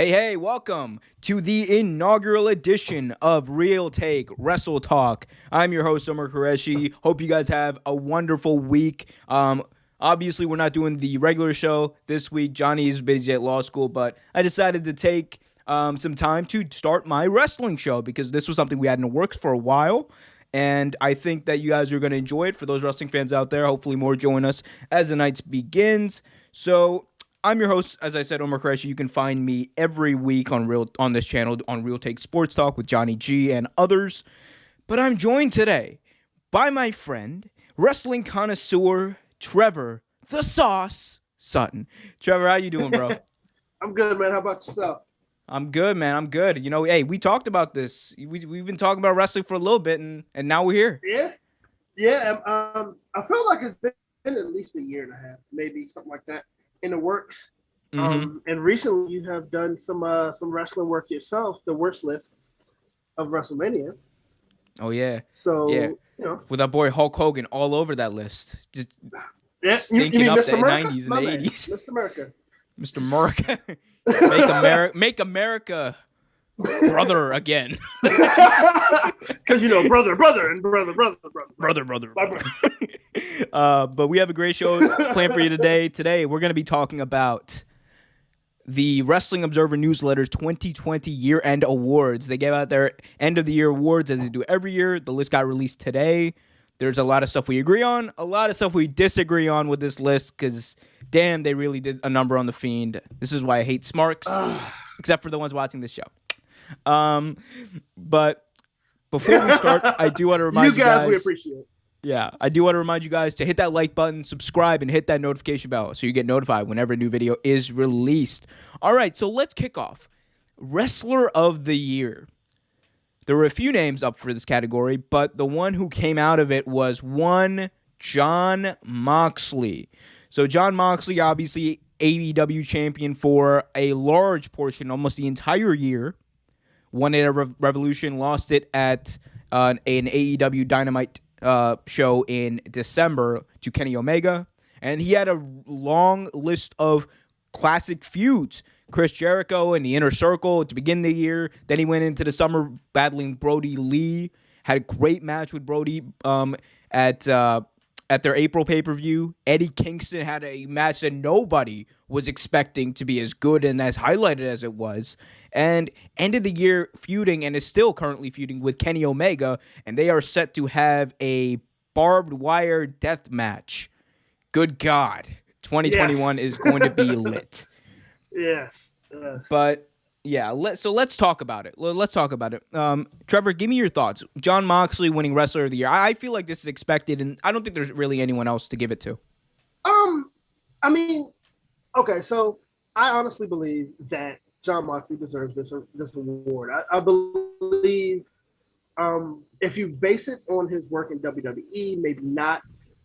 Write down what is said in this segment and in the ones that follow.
Hey, welcome to the inaugural edition of Real Take Wrestle Talk. I'm your host, Omar Qureshi. Hope you guys have a wonderful week. Obviously, we're not doing the regular show this week. Johnny is busy at law school, but I decided to take some time to start my wrestling show because this was something we had in the works for a while. And I think that you guys are going to enjoy it. For those wrestling fans out there, hopefully more join us as the night begins. So I'm your host, as I said, Omar Qureshi. You can find me every week on this channel on Real Take Sports Talk with Johnny G and others. But I'm joined today by my friend, wrestling connoisseur Trevor the Sauce Sutton. Trevor, how you doing, bro? I'm good, man. How about yourself? I'm good, man. I'm good. You know, hey, we talked about this. We've been talking about wrestling for a little bit, and now we're here. Yeah. I feel like it's been at least a year and a half, maybe something like that, in the works. And recently you have done some wrestling work yourself, the worst list of WrestleMania. Oh yeah. So yeah, you know, with our boy Hulk Hogan all over that list, just yeah, stinking up Mr. the America? 90s and My the man, 80s. Mr. America. Mr. America, make America brother again. Because brother, and brother. But we have a great show planned for you today. Today we're going to be talking about the Wrestling Observer Newsletter's 2020 year-end awards. They gave out their end-of-the-year awards as they do every year. The list got released today. There's a lot of stuff we agree on, a lot of stuff we disagree on with this list because, damn, they really did a number on The Fiend. This is why I hate Smarks, except for the ones watching this show. But before we start, I do want to remind you guys. We appreciate. Yeah, I do want to remind you guys to hit that like button, subscribe, and hit that notification bell so you get notified whenever a new video is released. All right, so let's kick off. Wrestler of the Year. There were a few names up for this category, but the one who came out of it was one Jon Moxley. So Jon Moxley, obviously AEW champion for a large portion, almost the entire year. Won it at Revolution, lost it at an AEW Dynamite show in December to Kenny Omega. And he had a long list of classic feuds. Chris Jericho in the Inner Circle to begin the year. Then he went into the summer battling Brody Lee. Had a great match with Brody at their April pay-per-view. Eddie Kingston had a match that nobody was expecting to be as good and as highlighted as it was. And ended the year feuding and is still currently feuding with Kenny Omega. And they are set to have a barbed wire death match. Good God. 2021 is going to be lit. Yes. But yeah, let's talk about it. Let's talk about it. Trevor, give me your thoughts. Jon Moxley winning Wrestler of the Year. I feel like this is expected, and I don't think there's really anyone else to give it to. I mean, okay, so I honestly believe that Jon Moxley deserves this award. I believe if you base it on his work in WWE, maybe not.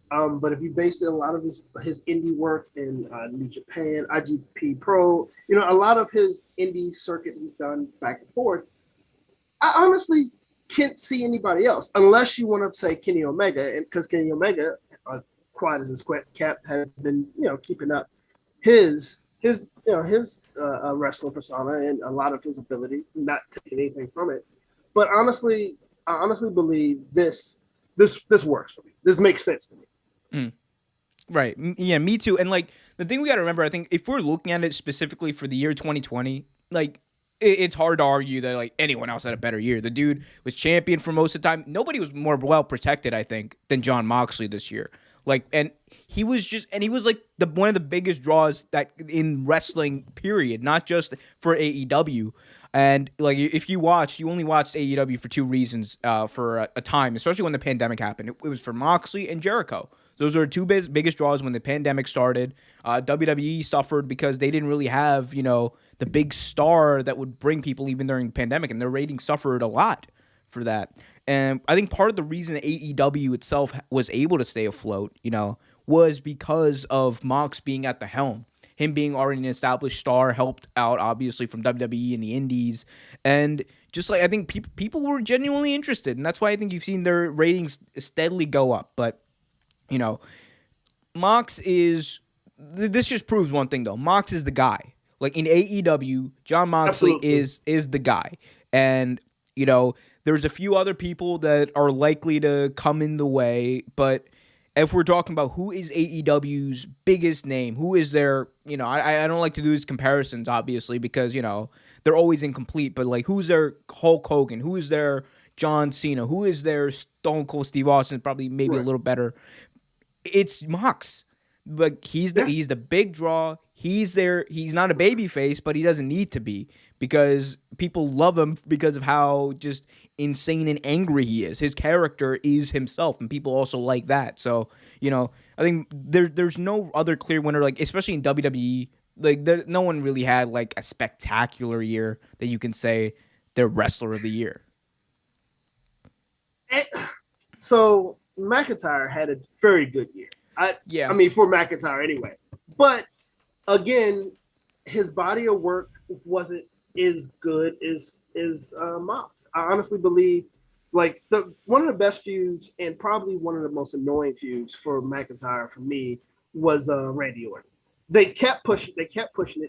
But if you base it a lot of his indie work in New Japan, IGP Pro, a lot of his indie circuit he's done back and forth, I honestly can't see anybody else unless you want to say Kenny Omega, and because Kenny Omega, quiet as his cat, has been keeping up his wrestling persona and a lot of his abilities, not taking anything from it. But honestly, I honestly believe this works for me. This makes sense to me. Right. Yeah, me too. And like the thing we got to remember, I think if we're looking at it specifically for the year 2020, like it's hard to argue that like anyone else had a better year. The dude was champion for most of the time. Nobody was more well protected, I think, than Jon Moxley this year. Like, and he was like one of the biggest draws that in wrestling, period, not just for AEW. And like, if you only watched AEW for two reasons for a time, especially when the pandemic happened. It was for Moxley and Jericho. Those were two biggest draws when the pandemic started. WWE suffered because they didn't really have, the big star that would bring people even during the pandemic, and their ratings suffered a lot for that. And I think part of the reason that AEW itself was able to stay afloat, was because of Mox being at the helm. Him being already an established star helped out, obviously, from WWE and the Indies. And just like, I think people were genuinely interested. And that's why I think you've seen their ratings steadily go up. But, Mox is, this just proves one thing, though. Mox is the guy. Like in AEW, John Moxley Absolutely. is the guy. And you know, there's a few other people that are likely to come in the way, but if we're talking about who is AEW's biggest name, who is their, I don't like to do these comparisons, obviously, because, they're always incomplete, but like who's their Hulk Hogan, who is their John Cena, who is their Stone Cold Steve Austin, probably maybe a Right. little better. It's Mox. But Yeah. he's the big draw. He's there. He's not a baby face, but he doesn't need to be because people love him because of how just insane and angry he is. His character is himself, and people also like that. So, I think there's no other clear winner, like especially in WWE. Like no one really had like a spectacular year that you can say they're wrestler of the year. And so McIntyre had a very good year. I Yeah. mean, for McIntyre anyway. But again, his body of work wasn't as good as Mox. I honestly believe like the one of the best feuds and probably one of the most annoying feuds for McIntyre for me was Randy Orton. They kept pushing it, they kept pushing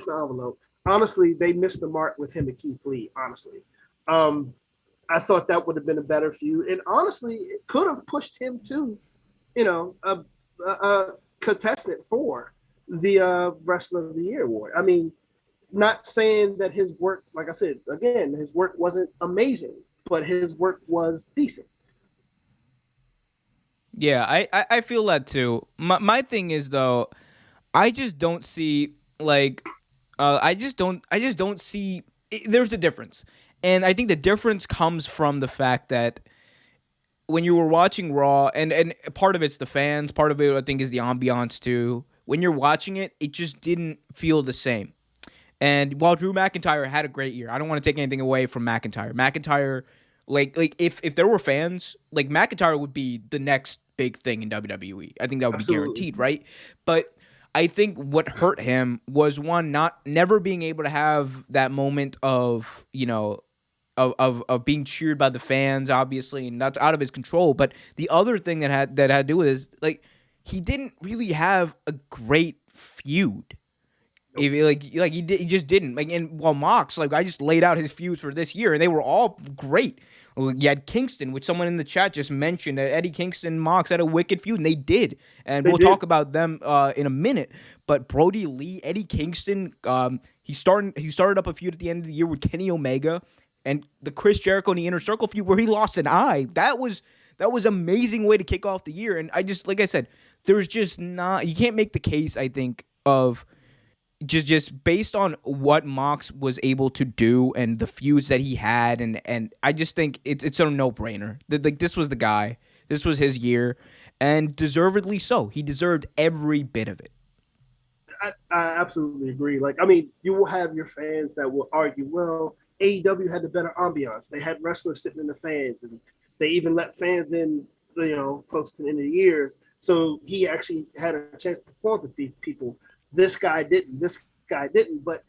the envelope. Honestly, they missed the mark with him and Keith Lee, honestly. Um, I thought that would have been a better feud. And honestly, it could have pushed him to, a contestant for the Wrestler of the Year award. I mean, not saying that his work, like I said, again, his work wasn't amazing, but his work was decent. Yeah, I feel that too. My thing is though, I just don't see like I just don't see there's a difference. And I think the difference comes from the fact that when you were watching Raw, and part of it's the fans, part of it I think is the ambiance too. When you're watching it, it just didn't feel the same. And while Drew McIntyre had a great year, I don't want to take anything away from McIntyre. McIntyre, like if there were fans, like McIntyre would be the next big thing in WWE. I think that would be Absolutely. guaranteed, right? But I think what hurt him was one, not never being able to have that moment of of being cheered by the fans, obviously, and that's out of his control. But the other thing that had to do with is like he didn't really have a great feud. Nope. If he just didn't like, and while Mox, like I just laid out his feuds for this year and they were all great. Well, you had Kingston, which someone in the chat just mentioned that Eddie Kingston and Mox had a wicked feud, and they did. And They we'll did. talk about them in a minute. But Brody Lee, Eddie Kingston, he started up a feud at the end of the year with Kenny Omega, and the Chris Jericho and the Inner Circle feud where he lost an eye. That was amazing way to kick off the year. And I just like I said, there's just not you can't make the case. I think of just based on what Mox was able to do and the feuds that he had, and I just think it's a no brainer. Like this was the guy, this was his year, and deservedly so. He deserved every bit of it. I absolutely agree. Like, I mean, you will have your fans that will argue, well, AEW had the better ambiance. They had wrestlers sitting in the fans, and they even let fans in, close to the end of the years. So he actually had a chance to perform to people. This guy didn't. This guy didn't. But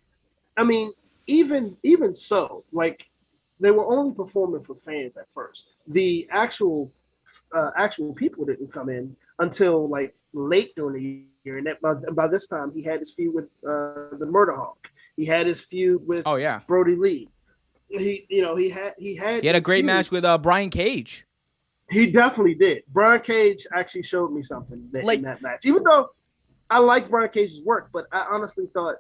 I mean, even so, like they were only performing for fans at first. The actual people didn't come in until like late during the year, and that by this time he had his feud with the Murder Hawk. He had his feud with Oh yeah, Brody Lee. He had he had a his great match feuds. with Brian Cage. He definitely did. Brian Cage actually showed me something in Like that match. Even though I like Brian Cage's work, but I honestly thought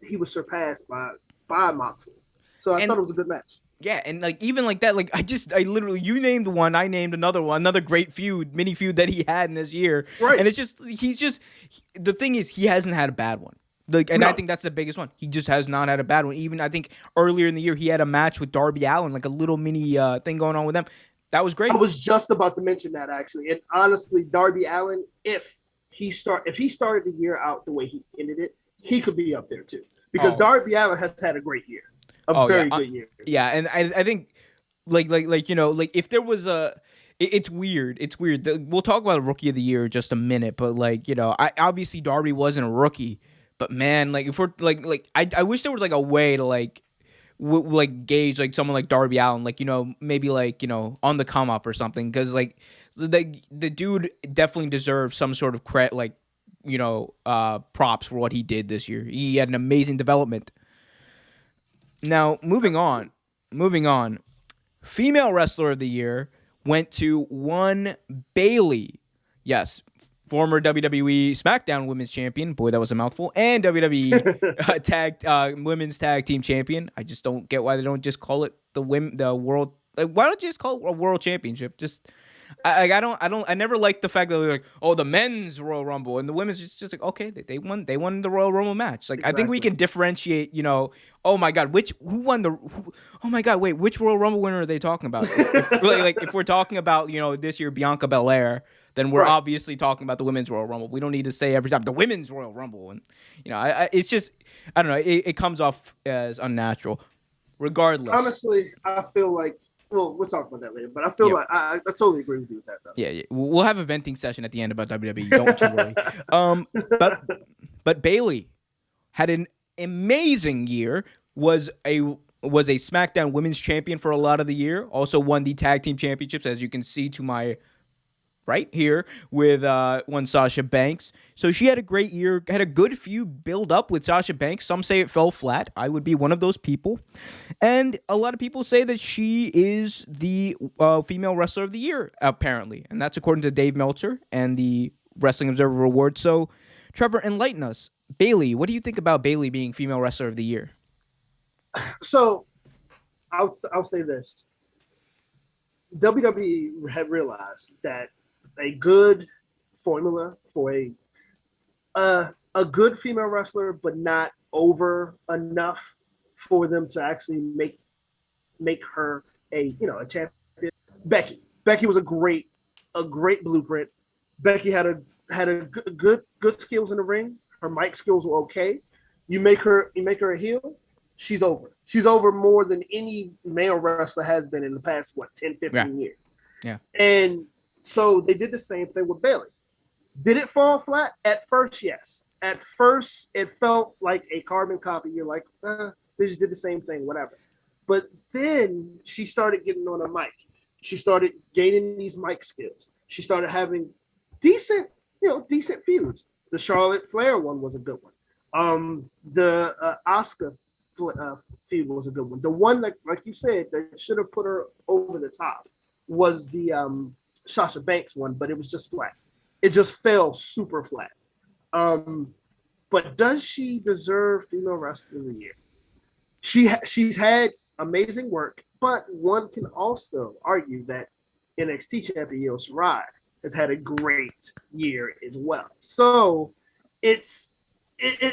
he was surpassed by Moxley. So I and thought it was a good match. yeah, and like even like that, like I literally you named one, I named another one, another great mini feud that he had in this year, Right. and the thing is he hasn't had a bad one. Like, and I No, think that's the biggest one. He just has not had a bad one. Even I think earlier in the year he had a match with Darby Allin, like a little mini thing going on with them. That was I great. was just about to mention that actually. And honestly, Darby Allin, if he started the year out the way he ended it, he could be up there too. Because Oh, Darby Allin has had a great year, a oh yeah, very good year. yeah, and I think like like if there was it's weird. It's weird. We'll talk about Rookie of the Year in just a minute, but like I obviously Darby wasn't a rookie, but man, like if we're like I wish there was like a way to like gauge like someone like Darby Allin, like maybe like on the come up or something, because like the dude definitely deserves some sort of credit, like props for what he did this year. He had an amazing development. Now, moving on. Female wrestler of the year went to one Bailey. Yes, former WWE SmackDown Women's Champion. Boy, that was a mouthful. And WWE Women's Tag Team Champion. I just don't get why they don't just call it the world. Like, why don't you just call it a World Championship? Just I never liked the fact that they're like, oh, the men's Royal Rumble and the women's just like, okay, they won the Royal Rumble match. Like, exactly. I think we can differentiate, oh my God, who won oh my God, wait, which Royal Rumble winner are they talking about? if we're talking about, this year Bianca Belair, then we're obviously talking about the women's Royal Rumble. We don't need to say every time the women's Royal Rumble. And, it's just, I don't know, it comes off as unnatural. Regardless. Honestly, I feel like, well, we'll talk about that later, but I feel like I totally agree with you with that, though. Yeah. We'll have a venting session at the end about WWE. Don't you worry. But Bailey had an amazing year. Was a SmackDown Women's Champion for a lot of the year. Also won the Tag Team Championships, as you can see to my right here, with one Sasha Banks. So she had a great year, had a good feud build up with Sasha Banks. Some say it fell flat. I would be one of those people. And a lot of people say that she is the female wrestler of the year, apparently. And that's according to Dave Meltzer and the Wrestling Observer Award. So, Trevor, enlighten us. Bailey, what do you think about Bailey being female wrestler of the year? So, I'll say this. WWE had realized that a good formula for a good female wrestler, but not over enough for them to actually make her a champion. Becky was a great blueprint. Becky had a good skills in the ring. Her mic skills were okay. You make her a heel, she's over. She's over more than any male wrestler has been in the past 10, 15 years. Yeah. And so they did the same thing with Bailey. Did it fall flat? At first, yes. At first, it felt like a carbon copy. You're like, they just did the same thing, whatever. But then she started getting on a mic. She started gaining these mic skills. She started having decent feuds. The Charlotte Flair one was a good one. The Asuka feud was a good one. The one that, like you said, that should have put her over the top was the Sasha Banks one, but it was just flat. It just fell super flat. But does she deserve female wrestler of the year? She's had amazing work, but one can also argue that NXT champion Io Shirai has had a great year as well. So it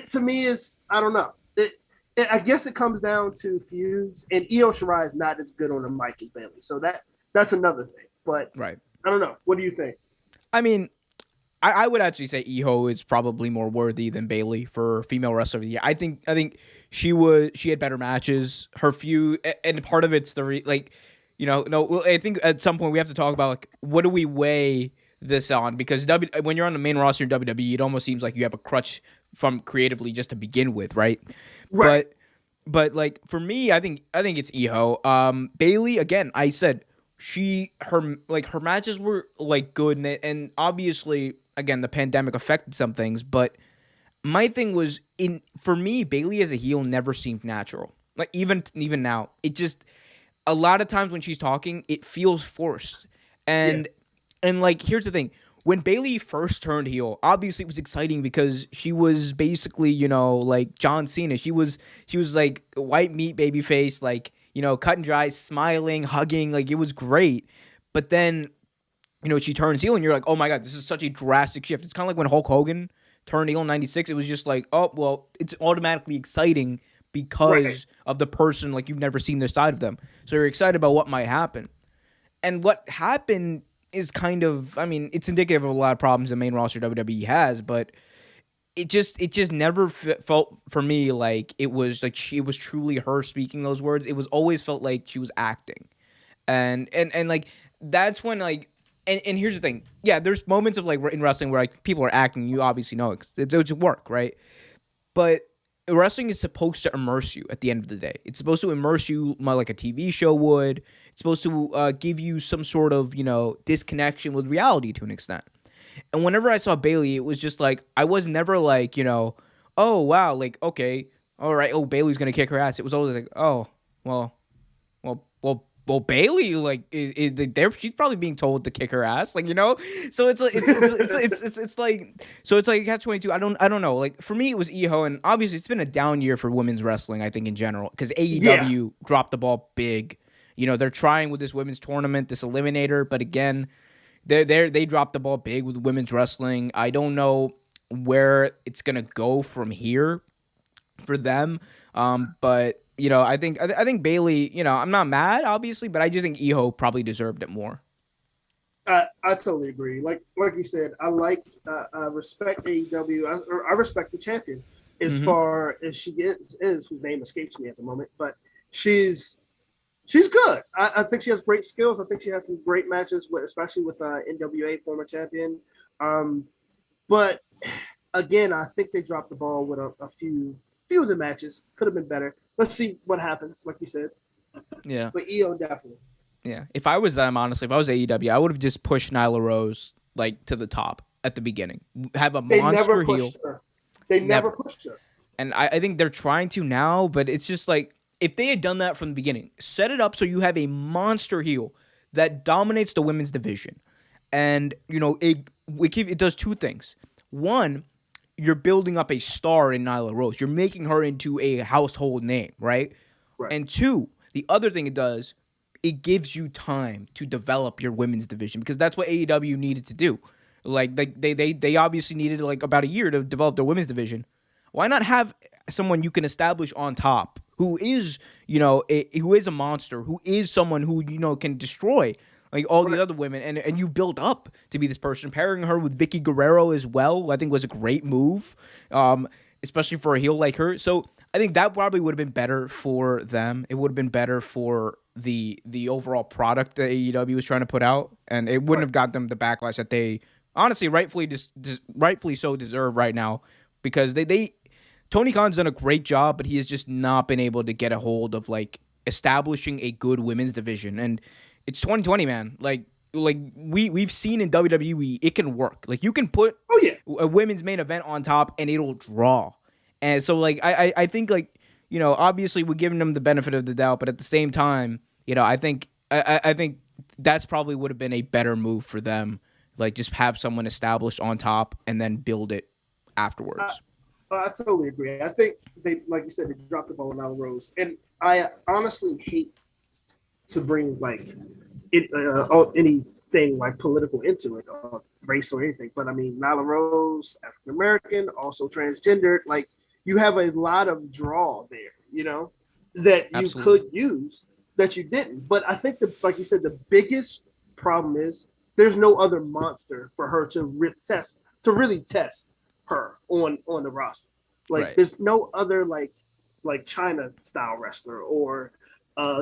to me is, I don't know. I guess it comes down to feuds, and Io Shirai is not as good on the mic as Bailey. So that's another thing. But right. I don't know. What do you think? I mean, I would actually say Io is probably more worthy than Bailey for female wrestler of the year. I think she had better matches. Her feud, and part of it's I think at some point we have to talk about what do we weigh this on, because when you're on the main roster in WWE, it almost seems like you have a crutch from creatively just to begin with, right? Right. But for me, I think it's Io. Bailey, again, I said her matches were good, and obviously again the pandemic affected some things, but my thing was for me, Bailey as a heel never seemed natural. Like even now, it just, a lot of times when she's talking, it feels forced. And here's the thing. When Bailey first turned heel, obviously it was exciting because she was basically, like John Cena. She was like white meat babyface, cut and dry, smiling, hugging, it was great. But then, she turns heel and you're like, oh my God, this is such a drastic shift. It's kind of like when Hulk Hogan turned heel in 96. It was just like, oh, well, it's automatically exciting because of the person, you've never seen their side of them. So you're excited about what might happen. And what happened is kind of, it's indicative of a lot of problems the main roster WWE has, but it just never felt for me like it was truly her speaking those words. It was always felt like she was acting. And that's when and here's the thing. Yeah, there's moments of in wrestling where people are acting, you obviously know it. It's work, right? But wrestling is supposed to immerse you at the end of the day. It's supposed to immerse you like a TV show would. It's supposed to give you some sort of, disconnection with reality to an extent. And whenever I saw Bailey, it was just like I was never like, oh wow, like okay, all right, oh Bailey's gonna kick her ass. It was always like, oh well, well, Bailey, like, she's probably being told to kick her ass, like, So it's like catch 22. I don't know. Like for me, it was Eho, and obviously it's been a down year for women's wrestling. I think in general because Yeah, AEW dropped the ball big. They're trying with this women's tournament, this eliminator, but again, they dropped the ball big with women's wrestling. I don't know where it's gonna go from here for them. But I think Bailey. I'm not mad, obviously, but I just think Eho probably deserved it more. I totally agree. Like you said, I respect AEW. I respect the champion as Mm-hmm. far as she is whose name escapes me at the moment, but she's she's good. I think she has great skills. I think she has some great matches, especially with NWA former champion. Um, but again, I think they dropped the ball with a few of the matches. Could have been better. Let's see what happens, like you said. Yeah. But EO definitely. Yeah. If I was them, honestly, if I was AEW, I would have just pushed Nyla Rose like to the top at the beginning. Have a They never monster heel. pushed her. They never Never. pushed her. And I think they're trying to now, but it's just like if they had done that from the beginning, set it up so you have a monster heel that dominates the women's division. And, it does two things. One, you're building up a star in Nyla Rose. You're making her into a household name, right? Right. And two, the other thing it does, it gives you time to develop your women's division because that's what AEW needed to do. Like they obviously needed like about a year to develop their women's division. Why not have someone you can establish on top who is, who is a monster, who is someone who can destroy like all the Right. other women, and you build up to be this person. Pairing her with Vicky Guerrero as well, I think was a great move, especially for a heel like her. So I think that probably would have been better for them. It would have been better for the overall product that AEW was trying to put out, and it wouldn't Right. have got them the backlash that they honestly rightfully so deserve right now because they Tony Khan's done a great job, but he has just not been able to get a hold of like establishing a good women's division. And it's 2020, man. Like we've seen in WWE, it can work. Like you can put Oh yeah. a women's main event on top and it'll draw. And so like I think like obviously we're giving them the benefit of the doubt, but at the same time, I think that's probably would have been a better move for them. Like just have someone established on top and then build it I, afterwards. I totally agree. I think they, like you said, they dropped the ball on Nyla Rose, and I honestly hate to bring like anything like political into it, or race or anything. But I mean, Nyla Rose, African American, also transgendered. Like you have a lot of draw there, that you Absolutely. could use that you didn't. But I think like you said, the biggest problem is there's no other monster for her to really test her on the roster. Like Right. there's no other like China style wrestler or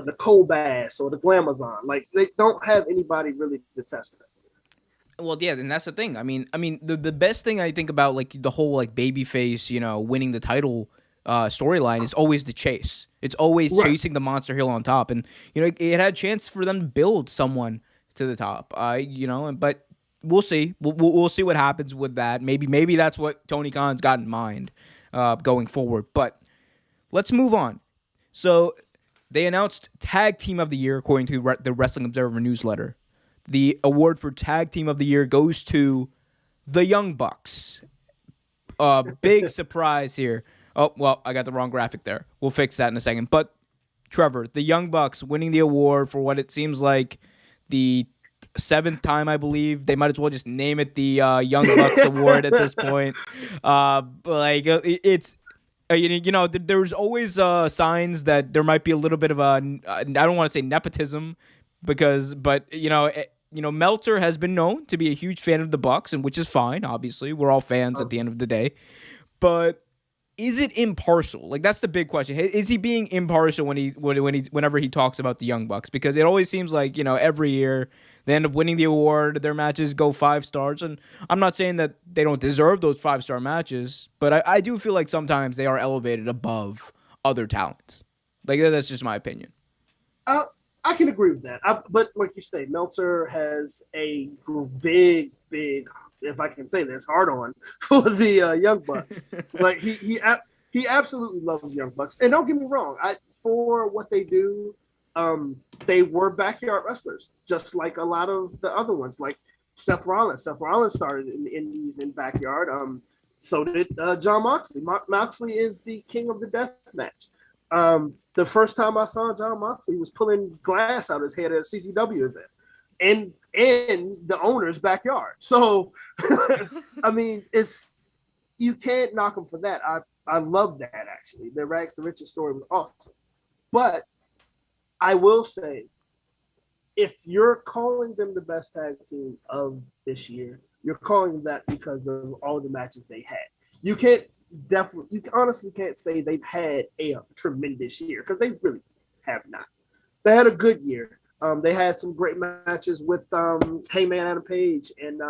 Nicole Bass or the Glamazon. Like they don't have anybody really to test it. Well, yeah, and that's the thing. I mean, the best thing I think about like the whole like babyface, winning the title storyline is always the chase. It's always Right. chasing the monster heel on top, and it had a chance for them to build someone to the top. But we'll see. We'll see what happens with that. Maybe that's what Tony Khan's got in mind going forward. But let's move on. So they announced Tag Team of the Year according to the Wrestling Observer newsletter. The award for Tag Team of the Year goes to the Young Bucks. Big surprise here. Oh, well, I got the wrong graphic there. We'll fix that in a second. But Trevor, the Young Bucks winning the award for what it seems like the seventh time, I believe. They might as well just name it the Young Bucks Award at this point. It's there's always signs that there might be a little bit of a I don't want to say nepotism but Meltzer has been known to be a huge fan of the Bucks, and which is fine. Obviously, we're all fans at the end of the day. But is it impartial? Like that's the big question. Is he being impartial whenever he talks about the Young Bucks? Because it always seems like every year they end up winning the award. Their matches go 5 stars, and I'm not saying that they don't deserve those 5-star matches, but I do feel like sometimes they are elevated above other talents. Like that's just my opinion. Uh, I can agree with that. But like you say, Meltzer has a big if I can say this, hard on for the Young Bucks. Like he absolutely loves Young Bucks, and don't get me wrong, for what they do, they were backyard wrestlers, just like a lot of the other ones, like Seth Rollins. Seth Rollins started in the Indies in backyard. So did John Moxley. Moxley is the king of the death match. The first time I saw John Moxley, he was pulling glass out of his head at a CCW event, and in the owner's backyard. So, I mean, you can't knock him for that. I love that, actually. The Rags to Riches story was awesome. But I will say, if you're calling them the best tag team of this year, you're calling them that because of all the matches they had. You honestly can't say they've had a tremendous year, because they really have not. They had a good year. They had some great matches with Heyman Adam Page and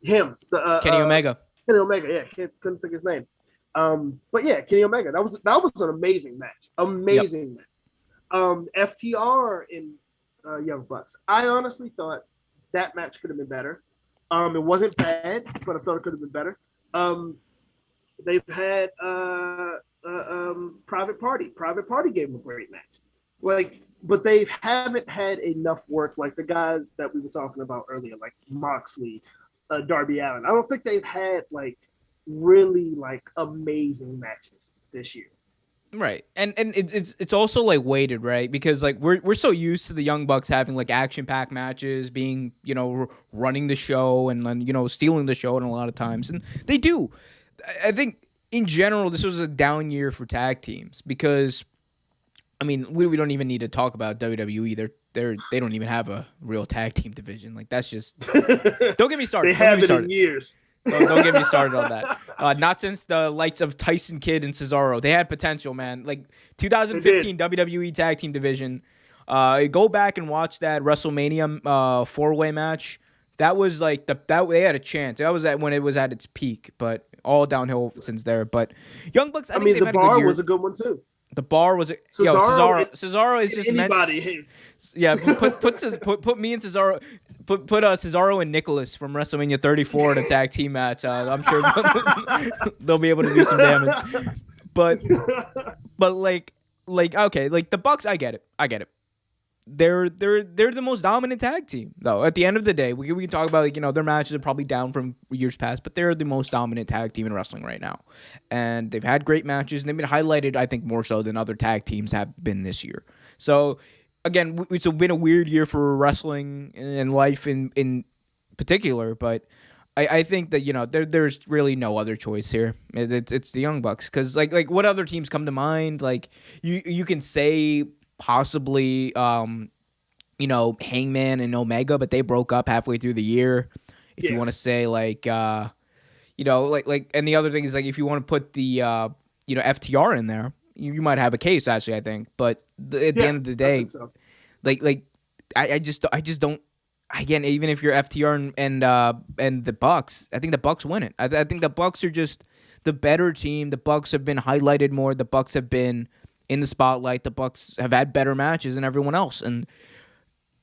Kenny Omega. Kenny Omega, yeah, couldn't think his name. But yeah, Kenny Omega. That was an amazing match. Amazing match. FTR in Young Bucks. I honestly thought that match could have been better. It wasn't bad, but I thought it could have been better. They've had Private Party. Private Party gave them a great match. But they haven't had enough work like the guys that we were talking about earlier, like Moxley, Darby Allin. I don't think they've had really amazing matches this year. Right. And it's also weighted, right? Because we're so used to the Young Bucks having action-packed matches, being, running the show and stealing the show in a lot of times. And they do. I think in general this was a down year for tag teams, because I mean, we don't even need to talk about WWE. They don't even have a real tag team division. That's just don't get me started. They haven't in years. Don't get me started on that. Not since the likes of Tyson Kidd and Cesaro. They had potential, man. 2015 WWE Tag Team Division. Go back and watch that WrestleMania 4-way match. That was they had a chance. That was when it was at its peak, but all downhill since there. But Young Bucks, I think the Bar was a good one too. The Bar was Cesaro is just anybody. Yeah, put me and Cesaro. Put Cesaro and Nicholas from WrestleMania 34 in a tag team match. I'm sure they'll be able to do some damage. But okay, the Bucks, I get it. They're the most dominant tag team, though. At the end of the day, we can talk about their matches are probably down from years past, but they're the most dominant tag team in wrestling right now, and they've had great matches, and they've been highlighted, I think, more so than other tag teams have been this year. So again, it's been a weird year for wrestling and life in particular, but I think that there's really no other choice here. It's the Young Bucks, because what other teams come to mind? You can say possibly Hangman and Omega, but they broke up halfway through the year. If you want to say and the other thing is if you want to put the FTR in there, you might have a case, actually, I think. But at the end of the day, I just don't. Again, even if you're FTR and the Bucks, I think the Bucks win it. I think the Bucks are just the better team. The Bucks have been highlighted more. The Bucks have been in the spotlight. The Bucks have had better matches than everyone else, and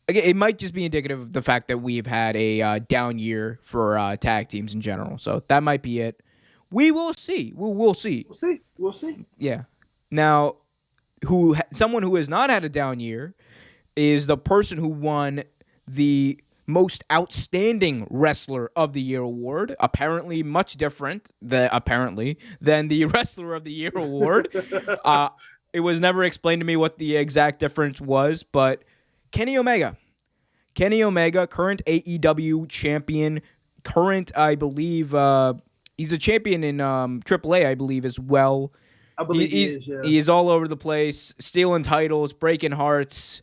again, it might just be indicative of the fact that we've had a down year for tag teams in general. So that might be it. We will see. We'll see. We'll see. Yeah. Now, someone who has not had a down year is the person who won the most outstanding wrestler of the year award. Apparently much different than the wrestler of the year award. It was never explained to me what the exact difference was, but Kenny Omega, current AEW champion, I believe, he's a champion in AAA, I believe, as well. I believe he is, yeah. He is all over the place, stealing titles, breaking hearts,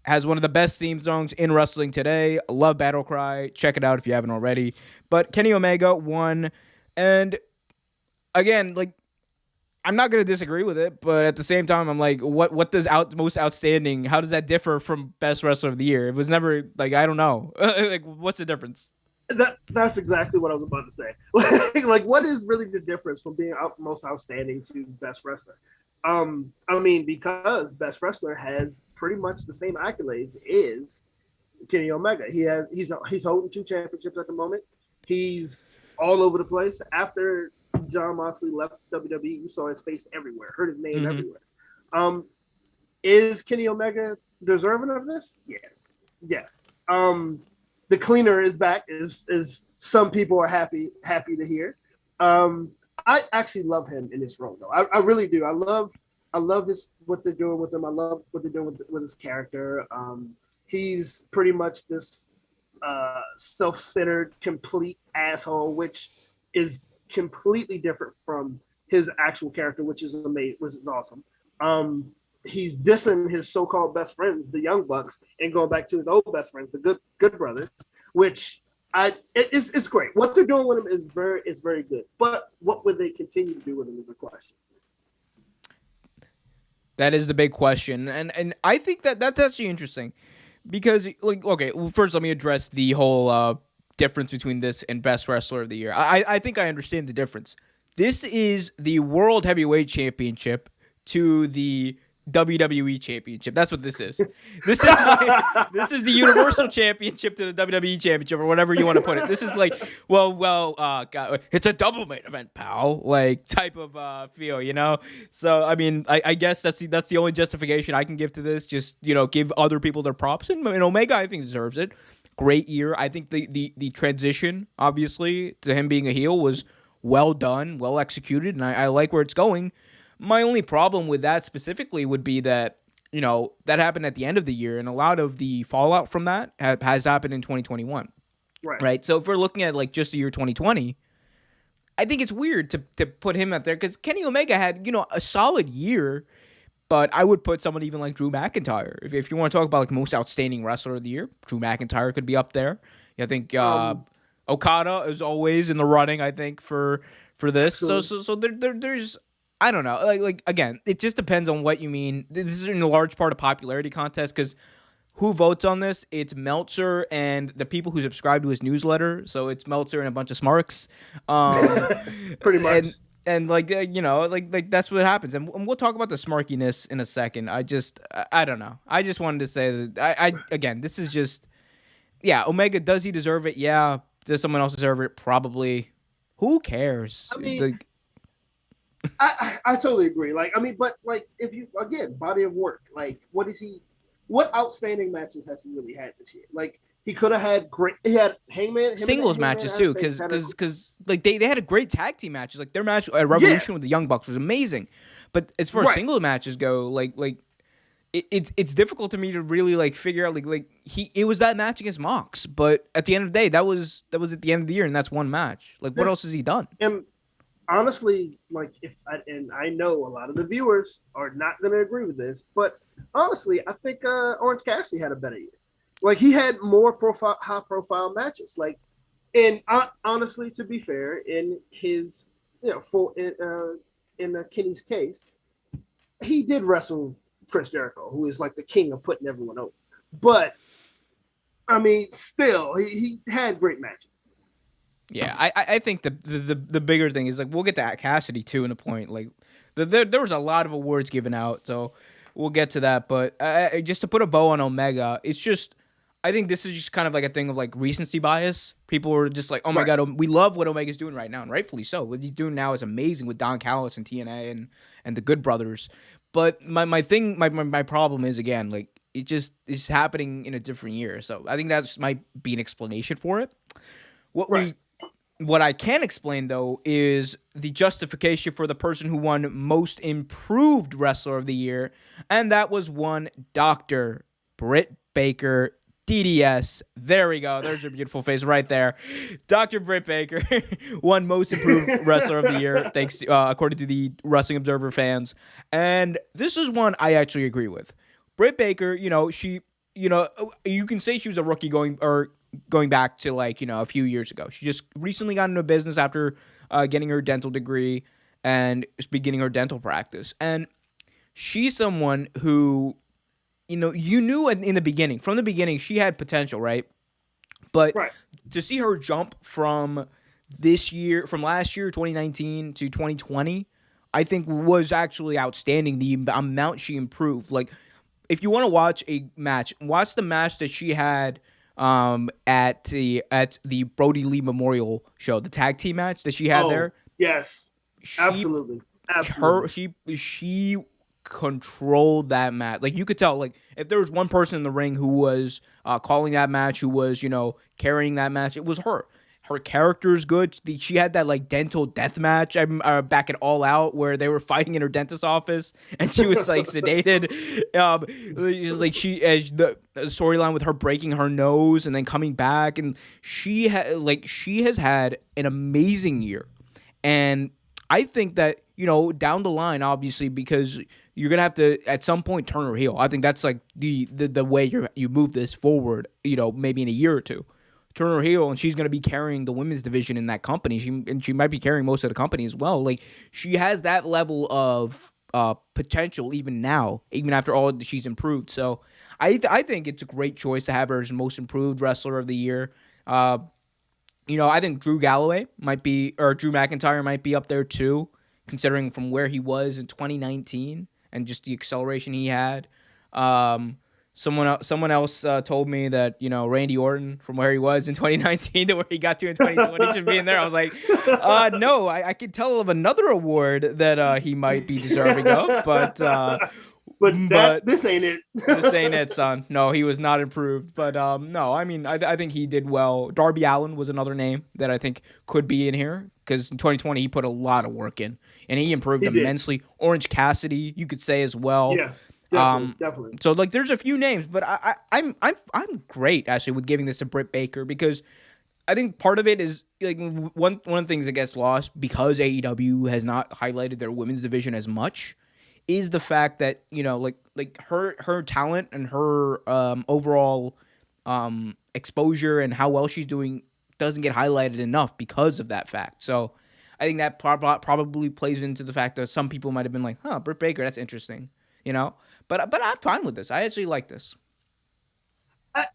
has one of the best theme songs in wrestling today. I love Battle Cry. Check it out if you haven't already. But Kenny Omega won, and again, I'm not going to disagree with it, but at the same time, I'm what does most outstanding, how does that differ from best wrestler of the year? It was never, I don't know. What's the difference? That's exactly what I was about to say. What is really the difference from being most outstanding to best wrestler? I mean, because best wrestler has pretty much the same accolades as Kenny Omega. He's holding 2 championships at the moment. He's all over the place. After Jon Moxley left WWE, you saw his face everywhere, heard his name Mm-hmm. everywhere. Um, is Kenny Omega deserving of this? Yes, yes. The cleaner is back. Is some people are happy to hear. I actually love him in this role though. I really do. I love this what they're doing with him. I love what they're doing with his character. He's pretty much this self-centered, complete asshole, which is completely different from his actual character, which is amazing, which is awesome. He's dissing his so-called best friends, the Young Bucks, and going back to his old best friends, the Good Brothers, which it's great. What they're doing with him is very good. But what would they continue to do with him is the question. That is the big question, and I think that's actually interesting because, like, okay, well, first let me address the whole difference between this and Best Wrestler of the Year. I think I understand the difference. This is the World Heavyweight Championship to the WWE Championship. That's what this is. This is the Universal Championship to the WWE Championship, or whatever you want to put it. This is like, God, it's a double main event, pal, like type of feel, you know. So I mean, I guess that's the only justification I can give to this. Just, you know, give other people their props, and Omega I think deserves it. Great year. I think the transition, obviously, to him being a heel was well done, well executed, and I like where it's going. My only problem with that specifically would be that, you know, that happened at the end of the year, and a lot of the fallout from that has happened in 2021. Right. So if we're looking at like just the year 2020, I think it's weird to put him out there because Kenny Omega had, you know, a solid year, but I would put someone even like Drew McIntyre. If you want to talk about like most outstanding wrestler of the year, Drew McIntyre could be up there. I think Okada is always in the running, I think, for this. Absolutely. So there's, I don't know. Like again, it just depends on what you mean. This is in a large part a popularity contest because who votes on this? It's Meltzer and the people who subscribe to his newsletter. So it's Meltzer and a bunch of smarks. Pretty much. And like, you know, like that's what happens. And we'll talk about the smarkiness in a second. I don't know. I just wanted to say that I again, this is just, yeah, Omega, does he deserve it? Yeah. Does someone else deserve it? Probably. Who cares? I mean, I totally agree. Like, I mean, but like, if you, again, body of work, like, what outstanding matches has he really had this year? Like, he could have had he had Hangman. Singles matches too, because like they had a great tag team matches. Like their match at Revolution with the Young Bucks was amazing. But as far as single matches go, like it's difficult to me to really like figure out it was that match against Mox, but at the end of the day, that was at the end of the year, and that's one match. Like, what else has he done? And honestly, like and I know a lot of the viewers are not going to agree with this, but honestly, I think Orange Cassidy had a better year. Like, he had more high profile matches. Like, and honestly, to be fair, in his, you know, in Kenny's case, he did wrestle Chris Jericho, who is like the king of putting everyone over. But I mean, still, he had great matches. Yeah, I think the bigger thing is, like, we'll get to Cassidy too in a point. Like, there was a lot of awards given out, so we'll get to that. But just to put a bow on Omega, it's just, I think this is just kind of like a thing of like recency bias. People were just like, oh my God, we love what Omega's doing right now, and rightfully so. What he's doing now is amazing with Don Callis and TNA and the Good Brothers. But my problem is, again, like, it just is happening in a different year. So I think that might be an explanation for it. What I can explain, though, is the justification for the person who won Most Improved Wrestler of the Year, and that was one Dr. Britt Baker, DDS. There we go. There's your beautiful face right there. Dr. Britt Baker won Most Improved Wrestler of the Year, thanks according to the Wrestling Observer fans. And this is one I actually agree with. Britt Baker, you can say she was a rookie going back to, like, a few years ago. She just recently got into business after getting her dental degree and beginning her dental practice. And she's someone who, you knew in the beginning, from the beginning, she had potential, right? But to see her jump from last year, 2019 to 2020, I think was actually outstanding. The amount she improved, like, if you want to watch a match, watch the match that she had at the Brody Lee Memorial show, the tag team match that she had Oh there. yes, She absolutely, her absolutely. she controlled that match. Like you could tell, like if there was one person in the ring who was calling that match, who was carrying that match, it was her. Her character is good. She had that like dental death match back at All Out where they were fighting in her dentist's office and she was like sedated. Like the storyline with her breaking her nose and then coming back, and she has had an amazing year. And I think that, down the line, obviously, because you're gonna have to at some point turn her heel. I think that's like the way you move this forward. Maybe in a year or two, turn her heel, and she's gonna be carrying the women's division in that company. She might be carrying most of the company as well. Like she has that level of potential even now, even after all that she's improved. So I think it's a great choice to have her as most improved wrestler of the year. I think Drew McIntyre might be up there too, considering from where he was in 2019 and just the acceleration he had. Someone else told me that Randy Orton from where he was in 2019 to where he got to in 2020 should be in there. I was like, no, I could tell of another award that he might be deserving of, but This ain't it. this ain't it, son. No, he was not improved. But no, I mean, I think he did well. Darby Allin was another name that I think could be in here because in 2020 he put a lot of work in and he improved He did. immensely. Orange Cassidy, you could say as well. Yeah, definitely. So like, there's a few names, but I'm great actually with giving this to Britt Baker because I think part of it is like one of the things that gets lost because AEW has not highlighted their women's division as much is the fact that like her talent and her overall exposure and how well she's doing doesn't get highlighted enough because of that fact. So I think that probably plays into the fact that some people might have been like, "Huh, Britt Baker, that's interesting," But I'm fine with this. I actually like this.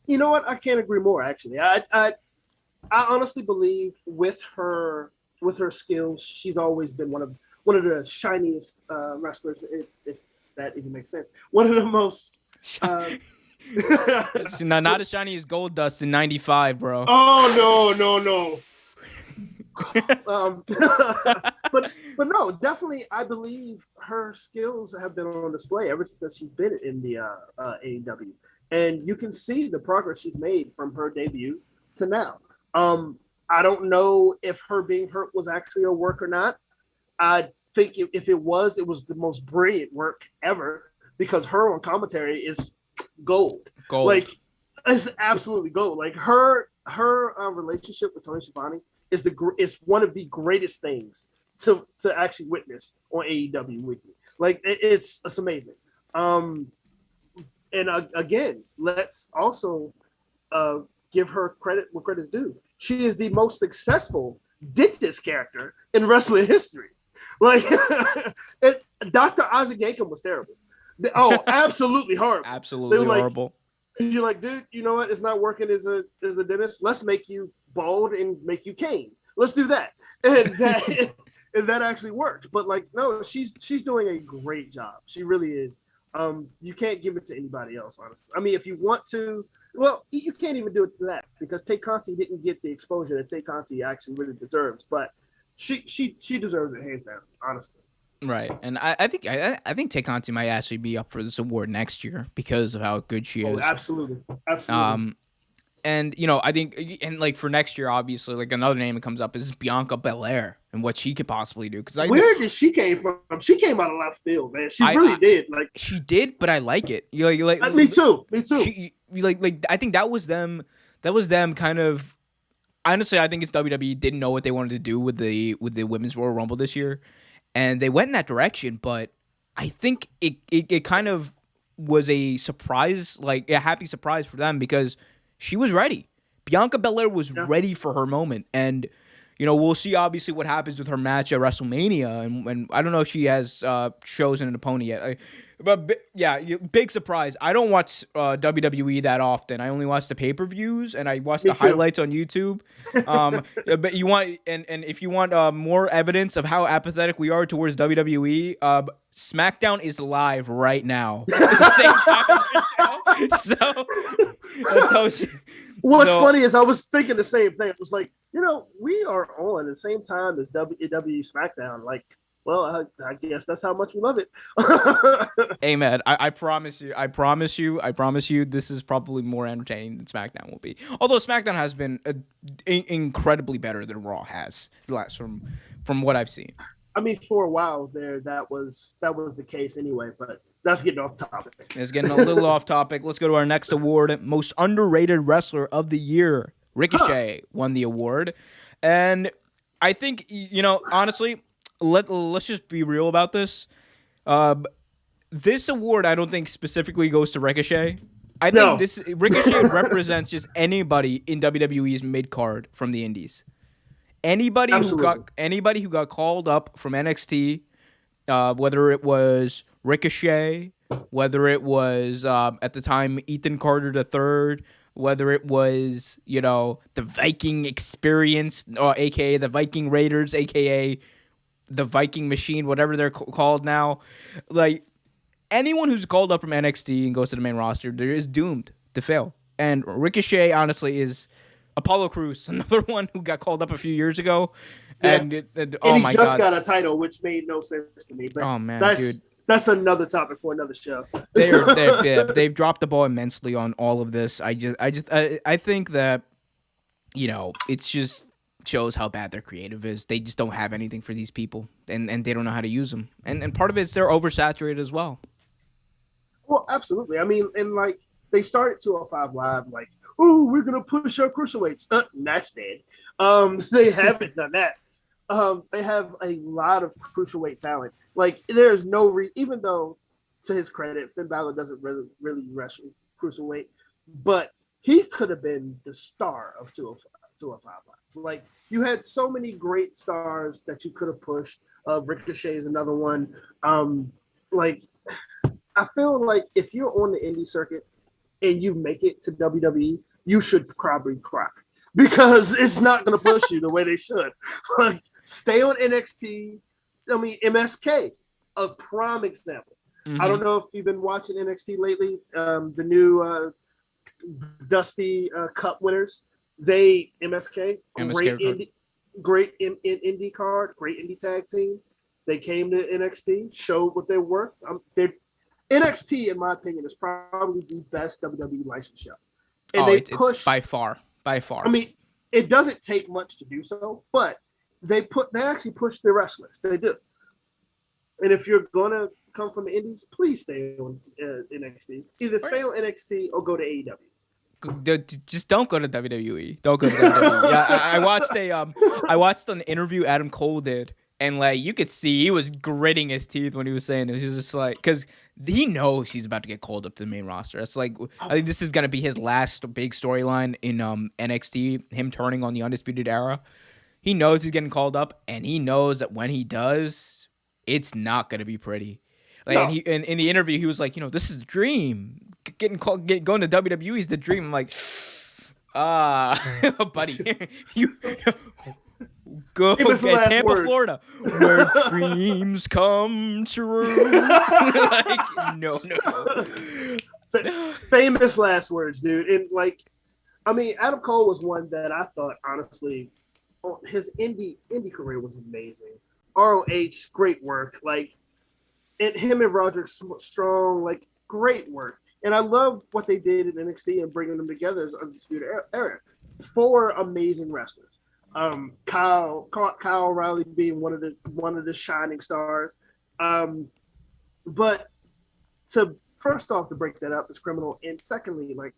You know what? I can't agree more. Actually, I honestly believe with her skills, she's always been one of the shiniest wrestlers, if that even makes sense. One of the most. It's not as shiny as Gold Dust in '95, bro. Oh no. But no, definitely, I believe her skills have been on display ever since she's been in the AEW, and you can see the progress she's made from her debut to now. I don't know if her being hurt was actually a work or not. I think if it was the most brilliant work ever because her on commentary is gold. Like, it's absolutely gold. Like her relationship with Tony Schiavone is one of the greatest things to actually witness on AEW Weekly. Like it's amazing. And again, let's also give her credit where credit's due. She is the most successful dentist character in wrestling history. Like Dr. Isaac Yankem was terrible. Absolutely horrible. Absolutely horrible. You're like, dude, you know what? It's not working as a dentist. Let's make you bald and make you cane. Let's do that. And that actually worked. But like, no, she's doing a great job. She really is. You can't give it to anybody else, honestly. I mean, if you want to, well, you can't even do it to that because Tay Conti didn't get the exposure that Tay Conti actually really deserves. But she deserves it hands down, honestly. Right, and I think Tay Conti might actually be up for this award next year because of how good she is. Absolutely. And I think, and like for next year, obviously, like another name that comes up is Bianca Belair and what she could possibly do. Because where did she came from? She came out of left field, man. She really did. Like she did, but I like it. Me too. She, I think that was them. That was them kind of. Honestly, I think it's WWE didn't know what they wanted to do with the Women's Royal Rumble this year, and they went in that direction. But I think it kind of was a surprise, like a happy surprise for them because she was ready. Bianca Belair was ready for her moment, and we'll see obviously what happens with her match at WrestleMania, and I don't know if she has chosen an opponent yet. Big surprise. I don't watch WWE that often. I only watch the pay-per-views and I watch the highlights on YouTube. But you want and if you want more evidence of how apathetic we are towards WWE, SmackDown is live right now at the same time as the show. So that tells you. What's funny is I was thinking the same thing. It was like, we are on the same time as WWE SmackDown. Like, well, I guess that's how much we love it. Hey, man, I promise you, this is probably more entertaining than SmackDown will be. Although SmackDown has been incredibly better than Raw has, from what I've seen. I mean, for a while there, that was the case anyway, but that's getting off topic. It's getting a little off topic. Let's go to our next award. Most underrated wrestler of the year. Ricochet won the award. And I think, honestly, let's just be real about this. This award, I don't think specifically goes to Ricochet. I think Ricochet represents just anybody in WWE's mid-card from the indies. Anybody who got called up from NXT, whether it was Ricochet, whether it was at the time Ethan Carter III, whether it was the Viking Experience, or aka the Viking Raiders, aka the Viking Machine, whatever they're called now, like anyone who's called up from NXT and goes to the main roster, there is doomed to fail. And Ricochet, honestly, is Apollo Crews, another one who got called up a few years ago, and he just got a title, which made no sense to me. But oh man, dude, that's another topic for another show. They've dropped the ball immensely on all of this. I think that it just shows how bad their creative is. They just don't have anything for these people, and they don't know how to use them. And part of it's they're oversaturated as well. Well, absolutely. I mean, and like they started 205 Live like, oh, we're gonna push our cruiserweights. That's dead. They haven't done that. They have a lot of cruiserweight talent. Like there's no even though, to his credit, Finn Balor doesn't really wrestle cruiserweight, but he could have been the star of 205 Live. Like you had so many great stars that you could have pushed. Ricochet is another one. Like I feel like if you're on the indie circuit and you make it to WWE, you should probably cry because it's not going to push you the way they should. Like, stay on NXT. I mean, MSK, a prime example. Mm-hmm. I don't know if you've been watching NXT lately. The new Dusty Cup winners, MSK great indie card, great indie tag team. They came to NXT, showed what they're worth. NXT, in my opinion, is probably the best WWE license show. And it's by far. I mean, it doesn't take much to do so, but they actually push their wrestlers. They do. And if you're gonna come from the indies, please stay on NXT. Either stay on NXT or go to AEW. Just don't go to WWE. Don't go to WWE. Yeah, I watched an interview Adam Cole did. And like you could see, he was gritting his teeth when he was saying it. He was just like, because he knows he's about to get called up to the main roster. It's like I think this is gonna be his last big storyline in NXT. Him turning on the Undisputed Era. He knows he's getting called up, and he knows that when he does, it's not gonna be pretty. Like, no. And in the interview, he was like, this is the dream. Going to WWE is the dream. I'm like, buddy, you. Go get Tampa, words. Florida, where dreams come true. Like, no. Famous last words, dude. And like, I mean, Adam Cole was one that I thought, honestly, his indie career was amazing. ROH, great work. Like, and him and Roderick Strong, like, great work. And I love what they did in NXT and bringing them together as Undisputed Era. 4 amazing wrestlers. Kyle O'Reilly being one of the shining stars. But to first off to break that up is criminal, and secondly, like,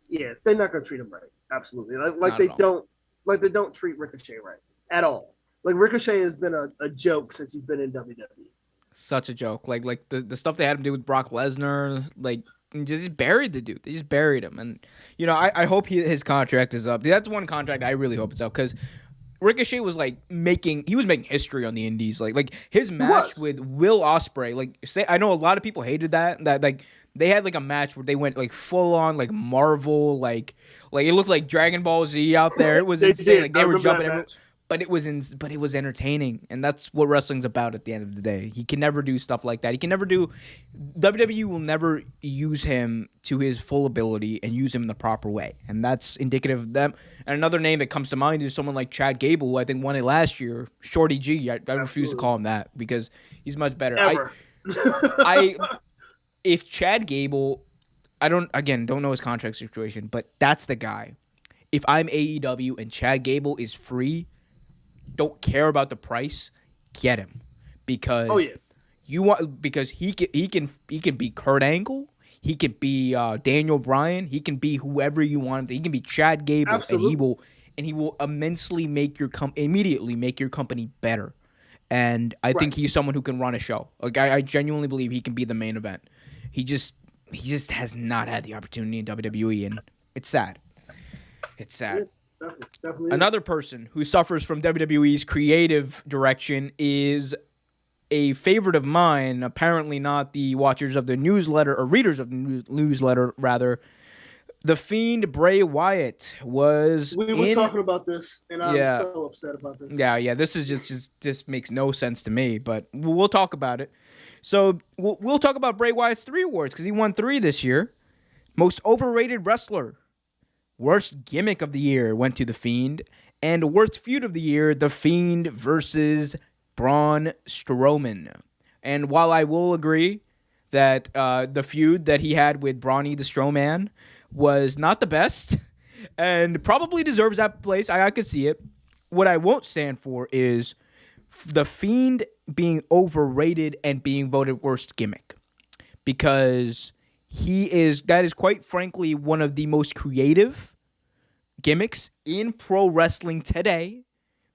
yeah, they're not gonna treat him right. Absolutely. Like they don't treat Ricochet right at all. Like Ricochet has been a joke since he's been in WWE. Such a joke. Like the stuff they had him do with Brock Lesnar, like just buried the dude. They just buried him. And I hope his contract is up. That's one contract I really hope it's up, because Ricochet was like making history on the indies. Like his match with Will Ospreay. Like I know a lot of people hated that like they had like a match where they went like full on like Marvel like it looked like Dragon Ball Z out there. It was insane. Like they were jumping everywhere. But it was entertaining, and that's what wrestling's about at the end of the day. He can never do stuff like that. He can never do. WWE will never use him to his full ability and use him in the proper way, and that's indicative of them. And another name that comes to mind is someone like Chad Gable, who I think won it last year. Shorty G. I refuse to call him that because he's much better. If Chad Gable, I don't know his contract situation, but that's the guy. If I'm AEW and Chad Gable is free, don't care about the price, get him because because he can be Kurt Angle, he can be Daniel Bryan, he can be whoever you want. He can be Chad Gable, Absolutely. and he will immensely immediately make your company better. And I think he's someone who can run a show. Like I genuinely believe he can be the main event. He just has not had the opportunity in WWE, and it's sad. It's sad. Definitely. Another person who suffers from WWE's creative direction is a favorite of mine, apparently not the watchers of the newsletter or readers of the newsletter, rather. The Fiend Bray Wyatt was. We were talking about this, and I'm so upset about this. Yeah. This is just makes no sense to me, but we'll talk about it. So we'll talk about Bray Wyatt's 3 awards because he won 3 this year. Most overrated wrestler. Worst gimmick of the year went to The Fiend. And worst feud of the year, The Fiend versus Braun Strowman. And while I will agree that the feud that he had with Brawny the Strowman was not the best and probably deserves that place, I could see it. What I won't stand for is The Fiend being overrated and being voted worst gimmick. Because that is quite frankly one of the most creative gimmicks in pro wrestling today.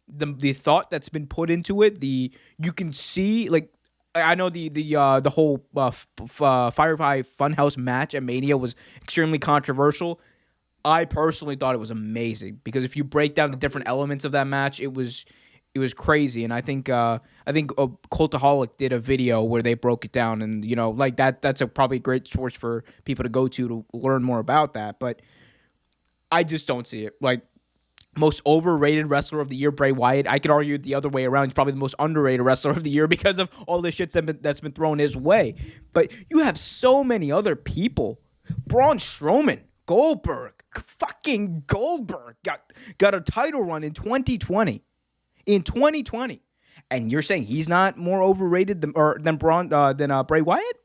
The thought that's been put into it, you can see, like, I know the whole Firefly Funhouse match at Mania was extremely controversial. I personally thought it was amazing because if you break down the different elements of that match, it was crazy. And I think Cultaholic did a video where they broke it down, and like that's probably a great source for people to go to learn more about that. But I just don't see it. Like, most overrated wrestler of the year, Bray Wyatt. I could argue the other way around. He's probably the most underrated wrestler of the year because of all the shit that's been thrown his way. But you have so many other people. Braun Strowman, Goldberg, fucking Goldberg got a title run in 2020. In 2020, and you're saying he's not more overrated than Bray Wyatt?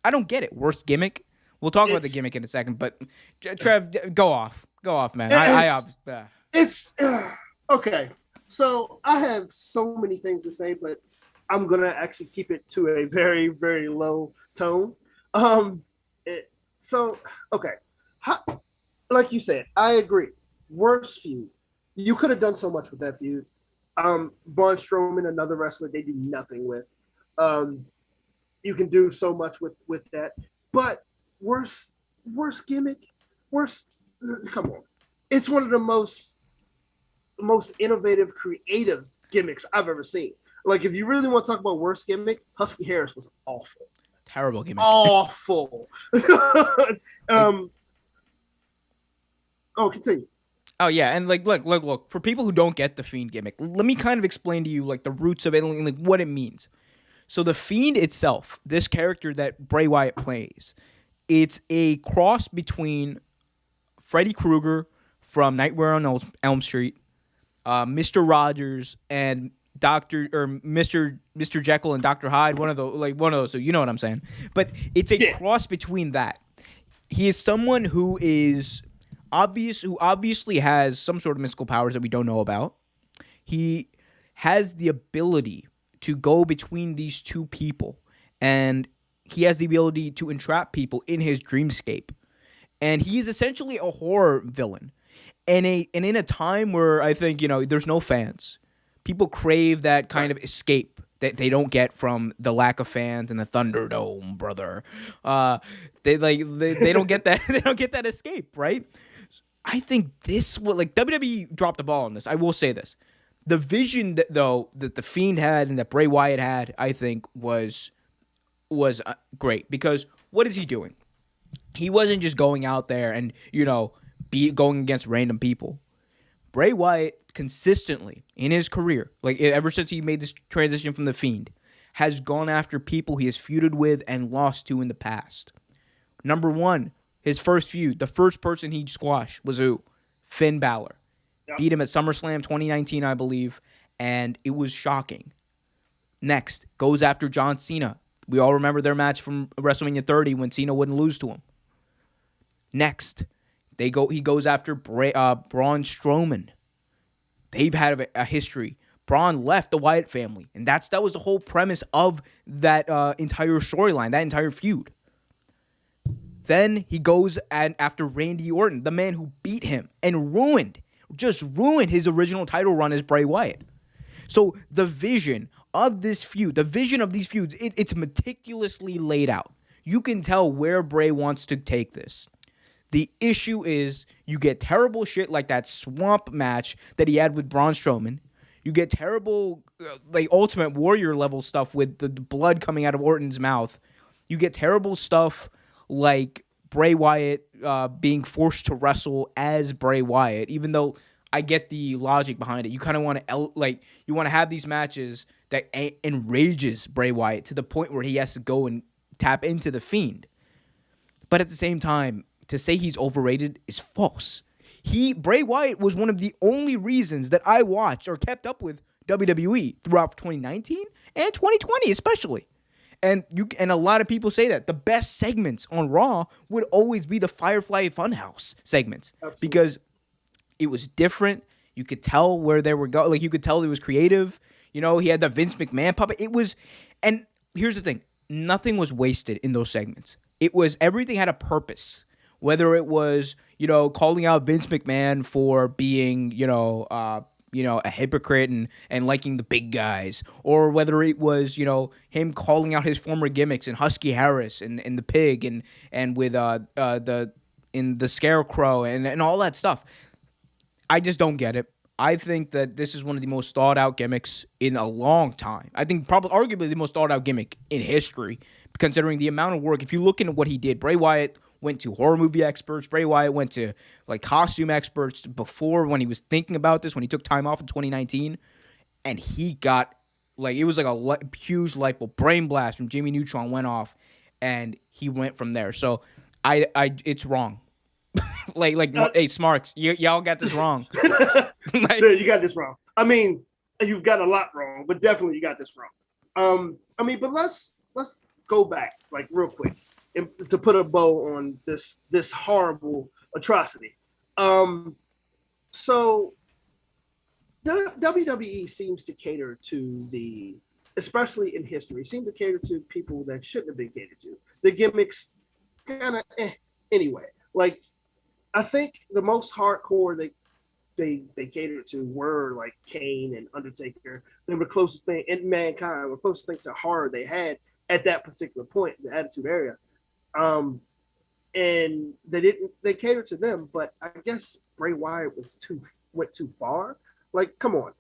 I don't get it. Worst gimmick. We'll talk about the gimmick in a second, but Trev, go off, man. It's okay. So I have so many things to say, but I'm gonna actually keep it to a very, very low tone. Like you said, I agree. Worst feud. You could have done so much with that feud. Braun Strowman, another wrestler, they do nothing with. You can do so much with that. But worst gimmick, come on. It's one of the most innovative, creative gimmicks I've ever seen. Like, if you really want to talk about worst gimmick, Husky Harris was awful. Terrible gimmick. Awful. Continue. Oh, yeah, and like, look, for people who don't get the Fiend gimmick, let me kind of explain to you, like, the roots of it and, like, what it means. So the Fiend itself, this character that Bray Wyatt plays, it's a cross between Freddy Krueger from Nightmare on Elm Street, Mr. Rogers, and Mr. Jekyll and Dr. Hyde, one of those, so you know what I'm saying. But it's a cross between that. He is someone who obviously has some sort of mystical powers that we don't know about. He has the ability to go between these two people, and he has the ability to entrap people in his dreamscape. And he's essentially a horror villain. And in a time where I think, there's no fans, people crave that kind of escape that they don't get from the lack of fans in the Thunderdome, brother. They don't get that. They don't get that escape, right? I think this will like WWE dropped the ball on this. I will say this: the vision that the Fiend had and that Bray Wyatt had, I think was great because what is he doing? He wasn't just going out there and be going against random people. Bray Wyatt consistently in his career, like ever since he made this transition from the Fiend, has gone after people he has feuded with and lost to in the past. Number one, his first feud, the first person he squashed was who? Finn Balor. Yep. Beat him at SummerSlam 2019, I believe, and it was shocking. Next, goes after John Cena. We all remember their match from WrestleMania 30 when Cena wouldn't lose to him. Next, he goes after Braun Strowman. They've had a history. Braun left the Wyatt family, and that was the whole premise of that entire storyline, that entire feud. Then he goes after Randy Orton, the man who beat him and ruined his original title run as Bray Wyatt. So the vision of this feud, the vision of these feuds, it's meticulously laid out. You can tell where Bray wants to take this. The issue is you get terrible shit like that swamp match that he had with Braun Strowman. You get terrible, Ultimate Warrior level stuff with the blood coming out of Orton's mouth. You get terrible stuff like Bray Wyatt being forced to wrestle as Bray Wyatt, even though I get the logic behind it. You kind of want to you want to have these matches that enrages Bray Wyatt to the point where he has to go and tap into the Fiend. But at the same time, to say he's overrated is false. Bray Wyatt was one of the only reasons that I watched or kept up with WWE throughout 2019 and 2020 especially. And a lot of people say that the best segments on Raw would always be the Firefly Funhouse segments. Absolutely. Because it was different. You could tell where they were going. Like, you could tell it was creative. He had the Vince McMahon puppet. And here's the thing. Nothing was wasted in those segments. Everything had a purpose. Whether it was, calling out Vince McMahon for being, a hypocrite and liking the big guys, or whether it was, him calling out his former gimmicks and Husky Harris and the Pig and with the Scarecrow and all that stuff. I just don't get it. I think that this is one of the most thought out gimmicks in a long time. I think probably arguably the most thought out gimmick in history, considering the amount of work. If you look into what he did, Bray Wyatt went to horror movie experts. Bray Wyatt went to costume experts before when he was thinking about this, when he took time off in 2019. And he got it was a huge light bulb. Brain blast from Jimmy Neutron went off and he went from there. So it's wrong. Hey, Smarks, y'all got this wrong. You got this wrong. I mean, you've got a lot wrong, but definitely you got this wrong. But let's go back real quick to put a bow on this horrible atrocity. So the WWE seems to cater to especially in history, seem to cater to people that shouldn't have been catered to. The gimmicks kind of anyway. I think the most hardcore they catered to were Kane and Undertaker. They were the closest thing, and Mankind were the closest thing to horror they had at that particular point in the Attitude Era. And they catered to them, but I guess Bray Wyatt went too far. Come on.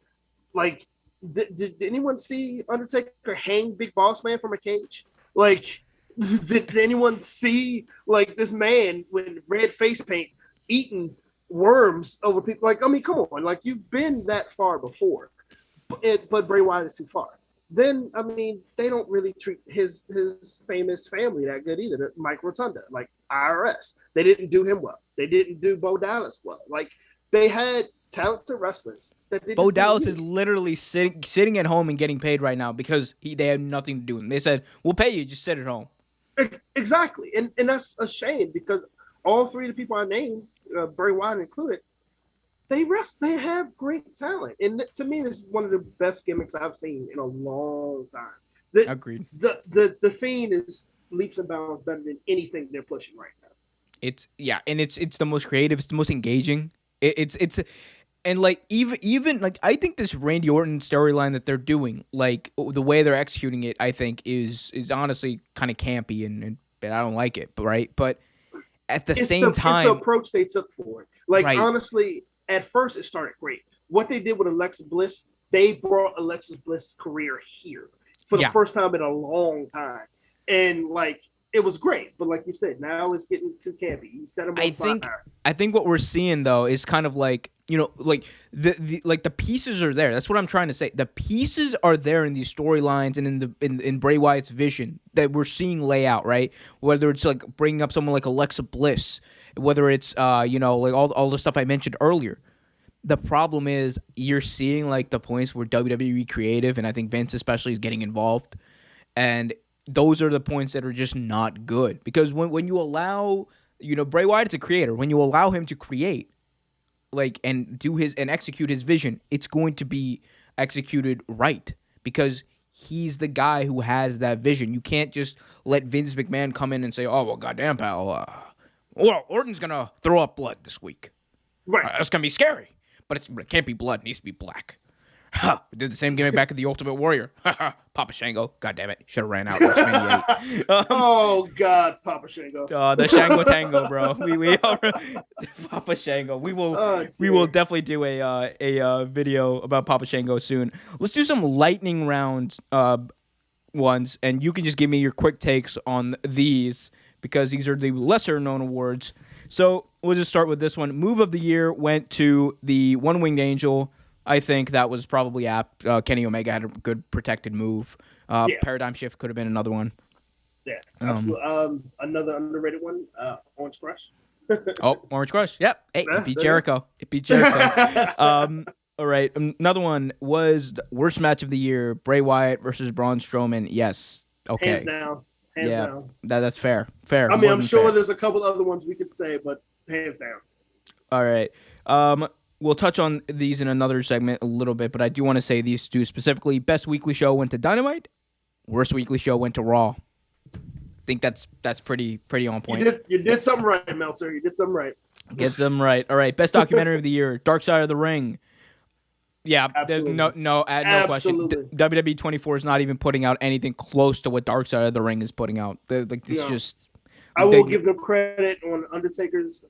Did anyone see Undertaker hang Big Boss Man from a cage? Did anyone see this man with red face paint eating worms over people? Come on, you've been that far before, but Bray Wyatt is too far. Then they don't really treat his famous family that good either. Mike Rotunda, IRS, they didn't do him well. They didn't do Bo Dallas well. They had talented wrestlers. Bo Dallas is literally sitting at home and getting paid right now because they had nothing to do with him. They said, "We'll pay you, just sit at home." Exactly, and that's a shame because all three of the people I named, Bray Wyatt included, they have great talent, and to me, this is one of the best gimmicks I've seen in a long time. Agreed. The Fiend is leaps and bounds better than anything they're pushing right now. It's the most creative, it's the most engaging. It's and even I think this Randy Orton storyline that they're doing, the way they're executing it, I think is honestly kind of campy and I don't like it, but at the same time, it's the approach they took for it. Like Right. honestly, at first it started great. What they did with Alexa Bliss, they brought Alexa Bliss' career here for the Yeah. first time in a long time, and like it was great. But like you said, now it's getting too campy. You set them I on think fire. I think what we're seeing though is kind of like, like the pieces are there. That's what I'm trying to say. The pieces are there in these storylines and in Bray Wyatt's vision that we're seeing lay out, right? Whether it's like bringing up someone like Alexa Bliss, whether it's like all the stuff I mentioned earlier. The problem is you're seeing like the points where WWE creative, and I think Vince especially is getting involved, and those are the points that are just not good because when you allow, Bray Wyatt's a creator. When you allow him to create, like, and do his and execute his vision, it's going to be executed right because he's the guy who has that vision. You can't just let Vince McMahon come in and say, "Oh well, goddamn pal, well Orton's gonna throw up blood this week. Right. That's gonna be scary, but it can't be blood. It needs to be black." Ha! We did the same gimmick back at the Ultimate Warrior. Papa Shango. God damn it. Should have ran out. Oh God, Papa Shango. The Shango Tango, bro. We Papa Shango. We will definitely do a video about Papa Shango soon. Let's do some lightning round ones, and you can just give me your quick takes on these because these are the lesser known awards. So we'll just start with this one. Move of the year went to the One Winged Angel. I think that was probably apt. Kenny Omega had a good protected move. Paradigm Shift could have been another one. Yeah, absolutely. Another underrated one, Orange Crush. Orange Crush. Yep. Hey, Yeah, it beat there you Jericho. It beat Jericho. All right. Another one was the worst match of the year: Bray Wyatt versus Braun Strowman. Yes. Okay. Hands down. Hands down. That's fair. Fair. I mean, More I'm than sure fair. there's a couple other ones we could say, but hands down. All right. We'll touch on these in another segment a little bit, but I do want to say these two specifically. Best weekly show went to Dynamite. Worst weekly show went to Raw. I think that's pretty on point. You did something right, Meltzer. You did something right. Gets them right. All right. Best documentary of the year: Dark Side of the Ring. Yeah, Absolutely. no question. WWE 24 is not even putting out anything close to what Dark Side of the Ring is putting out. Just. I will give them credit on Undertaker's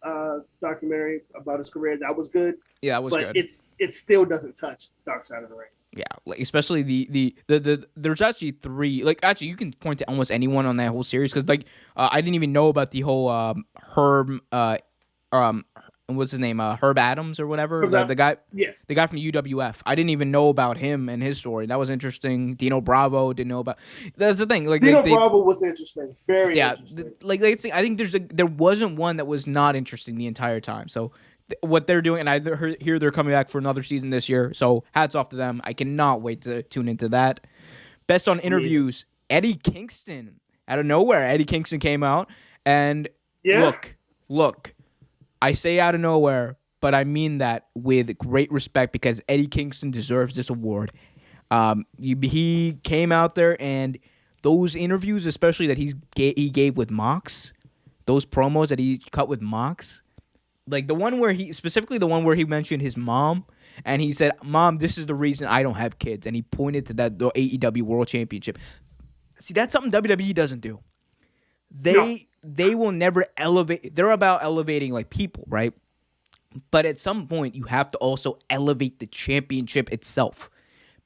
documentary about his career. That was good. Yeah, that was good. But it still doesn't touch Dark Side of the Ring. Yeah, like especially the there's actually three. Like actually, you can point to almost anyone on that whole series because I didn't even know about the whole Herb what's his name, Herb Adams or whatever, the guy, the guy from UWF. I didn't even know about him and his story. That was interesting. Dino Bravo didn't know about. That's the thing. Like Dino Bravo was interesting, very interesting. I think there wasn't one that was not interesting the entire time. So what they're doing, and I hear they're coming back for another season this year. So hats off to them. I cannot wait to tune into that. Best on interviews, Eddie Kingston. Out of nowhere, Eddie Kingston came out and look. I say out of nowhere, but I mean that with great respect because Eddie Kingston deserves this award. He came out there and those interviews, especially that he gave with Mox, those promos that he cut with Mox, like the one where he mentioned his mom and he said, "Mom, this is the reason I don't have kids," and he pointed to the AEW World Championship. See, that's something WWE doesn't do. They will never elevate. They're about elevating like people, right? But at some point, you have to also elevate the championship itself.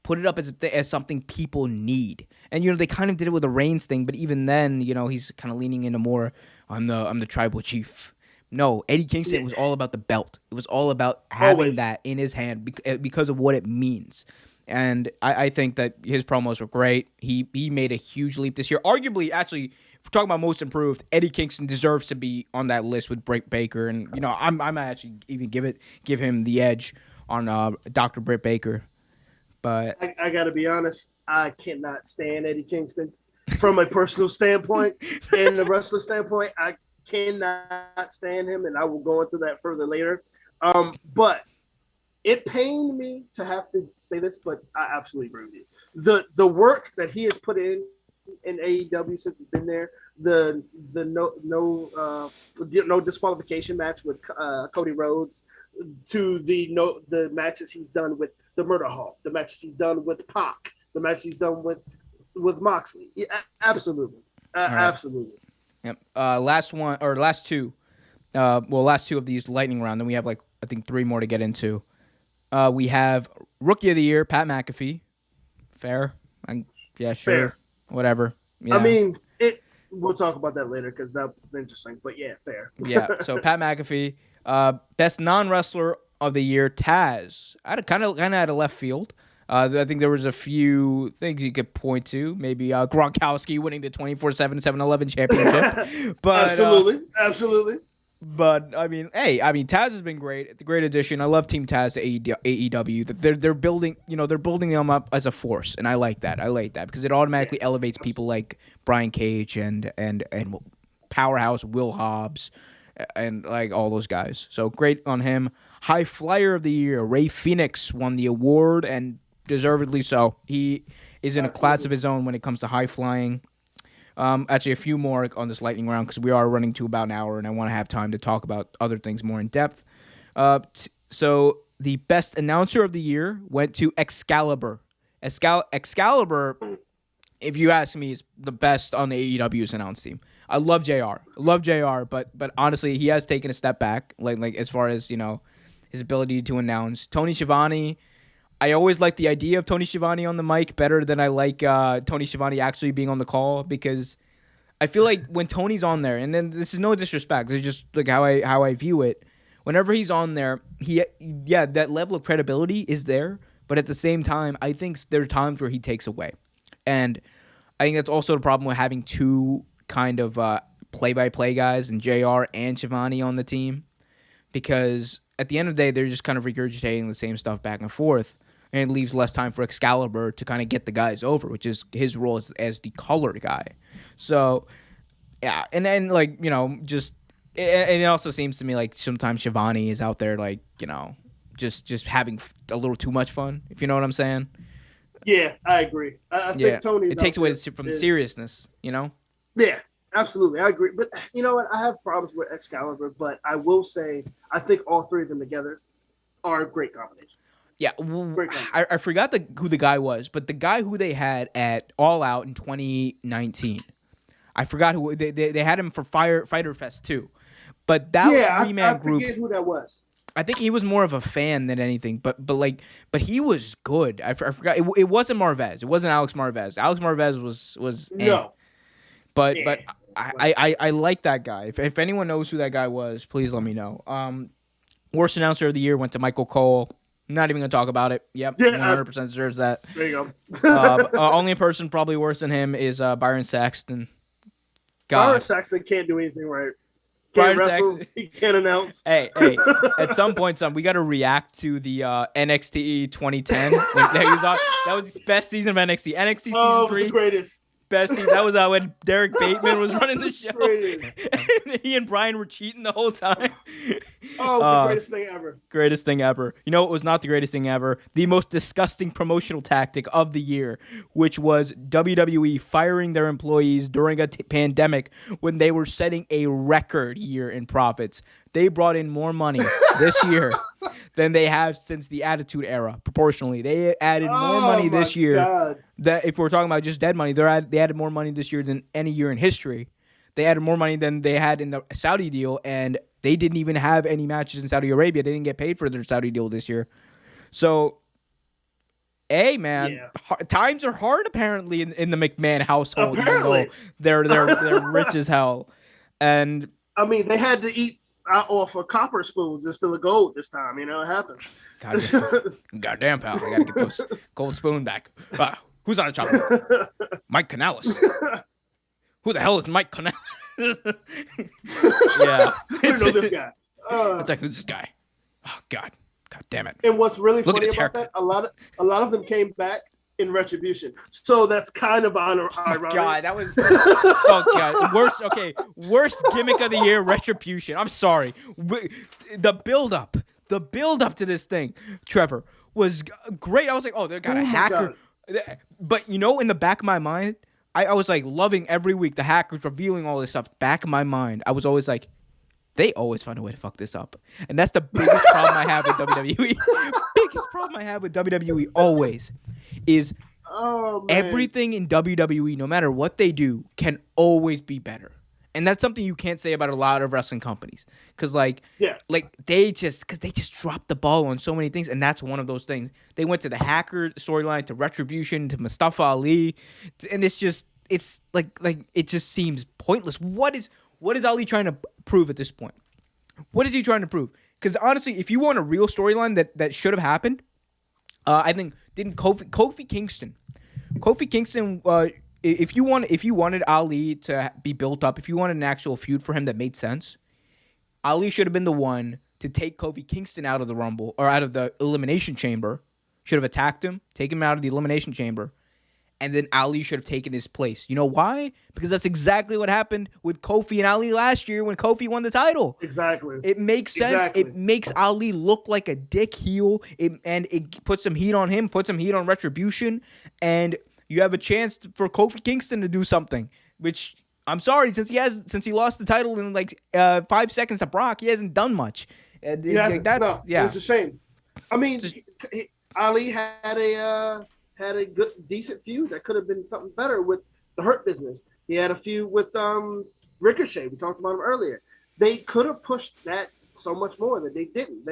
Put it up as something people need. And they kind of did it with the Reigns thing, but even then, he's kind of leaning into more. I'm the tribal chief. No, Eddie Kingston was all about the belt. It was all about having that in his hand because of what it means. And I think that his promos were great. He made a huge leap this year. Arguably, actually, if we're talking about most improved, Eddie Kingston deserves to be on that list with Britt Baker. And, I'm actually even give him the edge on Dr. Britt Baker. But I got to be honest, I cannot stand Eddie Kingston from a personal standpoint and the wrestler standpoint. I cannot stand him, and I will go into that further later. But it pained me to have to say this, but I absolutely agree with you. The work that he has put in AEW since it's been there, the no disqualification match with Cody Rhodes, to the matches he's done with the Murder Hawk, the matches he's done with Pac, the matches he's done with Moxley. Yeah, absolutely, right. Absolutely. Yep. Last two. last two of these lightning round. Then we have I think three more to get into. We have Rookie of the Year, Pat McAfee. Fair. Yeah, sure. Fair. Whatever. Yeah. I mean, we'll talk about that later because that was interesting. But yeah, fair. Yeah. So Pat McAfee, best non-wrestler of the year, Taz. I had kind of out of left field. I think there was a few things you could point to. Maybe Gronkowski winning the 24/7 7-Eleven championship. But absolutely. But I mean, Taz has been great. It's a great addition. I love Team Taz to AEW. They're building, they're building them up as a force, and I like that. Because it automatically elevates people like Brian Cage and Powerhouse Will Hobbs and like all those guys. So great on him. High Flyer of the Year, Ray Phoenix won the award, and deservedly so. He is in a class of his own when it comes to high flying. Actually, a few more on this lightning round because we are running to about an hour, and I want to have time to talk about other things more in depth. So the best announcer of the year went to Excalibur. Excalibur, if you ask me, is the best on the AEW's announce team. I love JR. But honestly, he has taken a step back, like as far as his ability to announce. Tony Schiavone. I always like the idea of Tony Schiavone on the mic better than I like Tony Schiavone actually being on the call, because I feel like when Tony's on there, and then this is no disrespect, this is just like how I view it. Whenever he's on there, that level of credibility is there, but at the same time, I think there are times where he takes away, and I think that's also the problem with having two kind of play-by-play guys, and JR and Schiavone on the team, because at the end of the day, they're just kind of regurgitating the same stuff back and forth. And it leaves less time for Excalibur to kind of get the guys over, which is his role as the color guy. So, yeah. And then, it also seems to me like sometimes Schiavone is out there, just having a little too much fun, if you know what I'm saying. Yeah, I agree. I think Tony. It takes away from the seriousness, Yeah, absolutely. I agree. But you know what? I have problems with Excalibur, but I will say I think all three of them together are a great combination. Yeah, I forgot who the guy was, but the guy who they had at All Out in 2019, I forgot who they had him for Fighter Fest too, but that three-man group. I forget who that was. I think he was more of a fan than anything, but he was good. I forgot it wasn't Marvez. It wasn't Alex Marvez. Alex Marvez was no, but I like that guy. If anyone knows who that guy was, please let me know. Worst announcer of the year went to Michael Cole. Not even going to talk about it. Yep, 100% deserves that. There you go. Only person probably worse than him is Byron Saxton. God. Byron Saxton can't do anything right. Can't wrestle. He can't announce. Hey. At some point, we got to react to the NXT 2010. That was his best season of NXT. NXT season 3. It was the greatest. Best season. That was when Derek Bateman was running the show. And he and Brian were cheating the whole time. It was the greatest thing ever. Greatest thing ever. You know what was not the greatest thing ever? The most disgusting promotional tactic of the year, which was WWE firing their employees during a pandemic when they were setting a record year in profits. They brought in more money this year than they have since the Attitude Era. Proportionally, they added more money this year. God. That if we're talking about just dead money, they added more money this year than any year in history. They added more money than they had in the Saudi deal, and they didn't even have any matches in Saudi Arabia. They didn't get paid for their Saudi deal this year. So, times are hard apparently in the McMahon household. Apparently. Even though they're rich as hell, and I mean they had to eat off of copper spoons instead of gold this time. It happens. Goddamn, pal, I gotta get those gold spoon back. Who's on the chopper? Mike Canales. Who the hell is Mike Canales? Yeah. I don't know this guy. It's like, who's this guy? Oh, God damn it. And what's really funny about that, a lot of them came back in Retribution. So that's kind of ironic. Oh, God, that was... Oh, God. Worst gimmick of the year, Retribution. I'm sorry. The build-up to this thing, Trevor, was great. I was like, they got a hacker... God. But in the back of my mind, I was like loving every week the hackers revealing all this stuff. Back of my mind, I was always like, they always find a way to fuck this up, and that's the biggest problem I have with WWE. Biggest problem I have with WWE always is everything in WWE, no matter what they do, can always be better. And that's something you can't say about a lot of wrestling companies, because Yeah. they just dropped the ball on so many things, and that's one of those things. They went to the Hacker storyline, to Retribution, to Mustafa Ali, and it's like it just seems pointless. What is Ali trying to prove at this point? What is he trying to prove? Because honestly, if you want a real storyline that should have happened, I think didn't Kofi Kingston. If you wanted Ali to be built up, if you wanted an actual feud for him that made sense, Ali should have been the one to take Kofi Kingston out of the Rumble or out of the Elimination Chamber. Should have attacked him, taken him out of the Elimination Chamber, and then Ali should have taken his place. You know why? Because that's exactly what happened with Kofi and Ali last year when Kofi won the title. Exactly. It makes sense. Exactly. It makes Ali look like a dick heel, and it puts some heat on him, puts some heat on Retribution, and you have a chance for Kofi Kingston to do something, which I'm sorry, since he lost the title in 5 seconds to Brock, he hasn't done much. It's a shame. I mean, Ali had a good, decent feud that could have been something better with the Hurt Business. He had a feud with Ricochet. We talked about him earlier. They could have pushed that so much more that they didn't.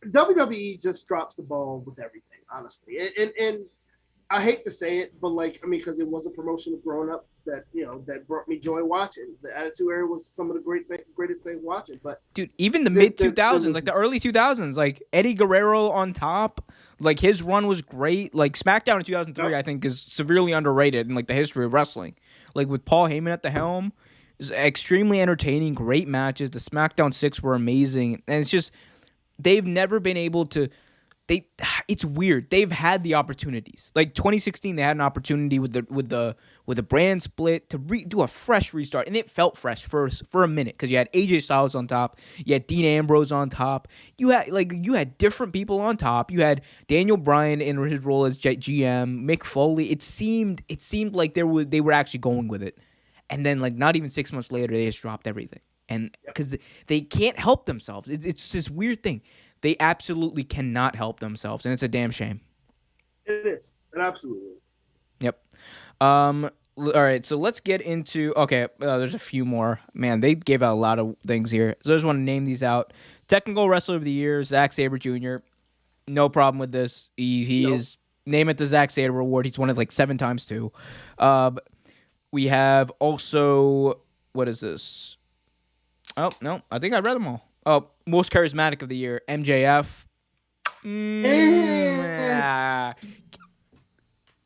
WWE just drops the ball with everything, honestly, and I hate to say it, but because it was a promotion of growing up that brought me joy watching. The Attitude Era was some of the greatest things watching. But dude, even the mid 2000s, the early 2000s, Eddie Guerrero on top, his run was great. SmackDown in 2003, yep. I think is severely underrated in the history of wrestling. With Paul Heyman at the helm, is extremely entertaining, great matches. The SmackDown 6 were amazing, and it's just they've never been able to. It's weird. They've had the opportunities. 2016, they had an opportunity with the brand split to do a fresh restart, and it felt fresh for a minute because you had AJ Styles on top, you had Dean Ambrose on top, you had different people on top. You had Daniel Bryan in his role as GM, Mick Foley. It seemed like they were actually going with it, and then not even 6 months later, they just dropped everything, and because they can't help themselves. It's this weird thing. They absolutely cannot help themselves, and it's a damn shame. It is. It absolutely is. Yep. All right, so let's get into... Okay, there's a few more. Man, they gave out a lot of things here. So I just want to name these out. Technical Wrestler of the Year, Zack Sabre Jr. No problem with this. He is... Name it the Zack Sabre Award. He's won it 7 times, too. We have also... What is this? Oh, no. I think I read them all. Oh, most charismatic of the year, MJF.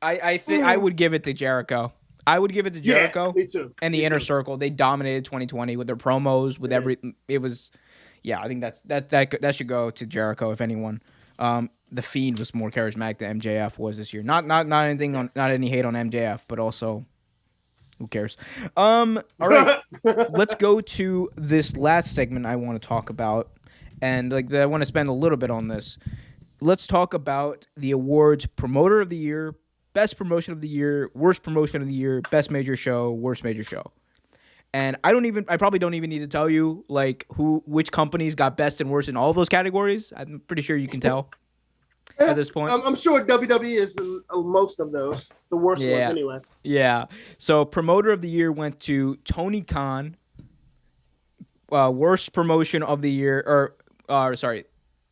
I think I would give it to Jericho. I would give it to Jericho. Me too. And the Inner Circle. They dominated 2020 with their promos, with everything. It was, I think that should go to Jericho if anyone. The Fiend was more charismatic than MJF was this year. Not anything on, not any hate on MJF, but also. Who cares? All right, let's go to this last segment I want to talk about, and I want to spend a little bit on this. Let's talk about the awards: Promoter of the Year, Best Promotion of the Year, Worst Promotion of the Year, Best Major Show, Worst Major Show. And I probably don't even need to tell you which companies got best and worst in all of those categories. I'm pretty sure you can tell. At this point, I'm sure WWE is in most of those, the worst ones anyway. Yeah. So Promoter of the Year went to Tony Khan. Worst Promotion of the Year, sorry,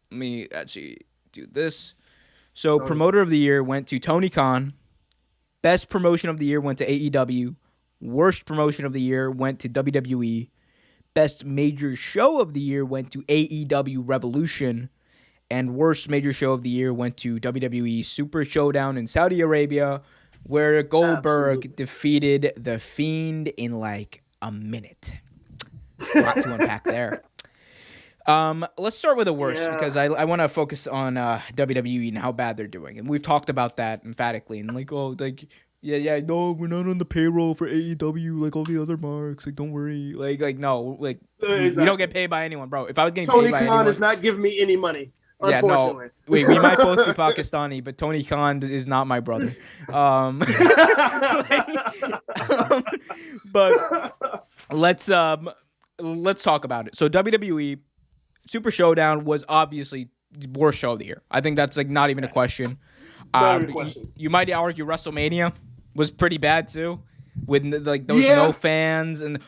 let me actually do this. So Promoter of the Year went to Tony Khan. Best Promotion of the Year went to AEW. Worst Promotion of the Year went to WWE. Best Major Show of the Year went to AEW Revolution. And Worst Major Show of the Year went to WWE Super Showdown in Saudi Arabia, where Goldberg defeated The Fiend in a minute. A lot to unpack there. Let's start with the worst because I want to focus on WWE and how bad they're doing. And we've talked about that emphatically. And no, we're not on the payroll for AEW all the other marks. Don't worry. No, we don't get paid by anyone, bro. If I was getting Tony paid by Khan anyone... is not giving me any money. Yeah, no. We might both be Pakistani, but Tony Khan is not my brother. But let's talk about it. So WWE Super Showdown was obviously the worst show of the year. I think that's not even a question. You might argue WrestleMania was pretty bad too, with those no fans and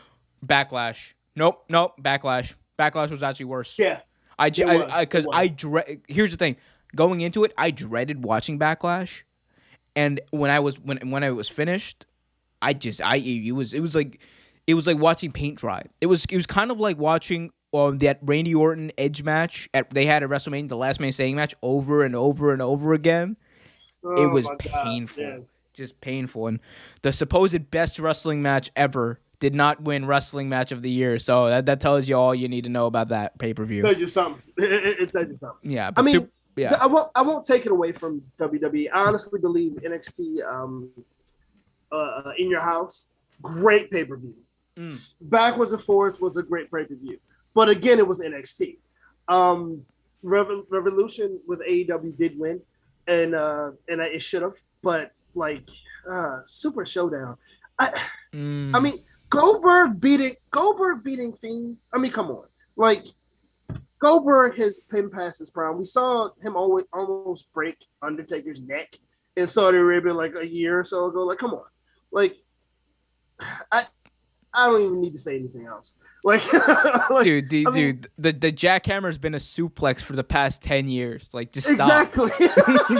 Backlash. Nope. Backlash. Backlash was actually worse. Yeah, Because it I was. dread. Here's the thing. Going into it, I dreaded watching Backlash, and when I was finished, it was like watching paint dry. It was kind of like watching that Randy Orton Edge match they had at WrestleMania, the Last Man Standing match, over and over and over again. It Oh was my god, yeah. painful, just painful. And the supposed best wrestling match ever did not win Wrestling Match of the Year. So that tells you all you need to know about that pay per view. Says you something. It says you something. Yeah, I but mean, yeah. I won't take it away from WWE. I honestly believe NXT in your house, great pay per view. Backwards and forwards was a great pay per view, but again, it was NXT. Revolution with AEW did win, and it should have, but like Super Showdown. I mean, Goldberg beating Fiend. I mean, come on, like Goldberg has been past his prime. We saw him almost break Undertaker's neck in Saudi Arabia like a year or so ago. Like, come on, like I don't even need to say anything else. Like, dude, the jackhammer's been a suplex for the past 10 years. Like, just stop. Exactly.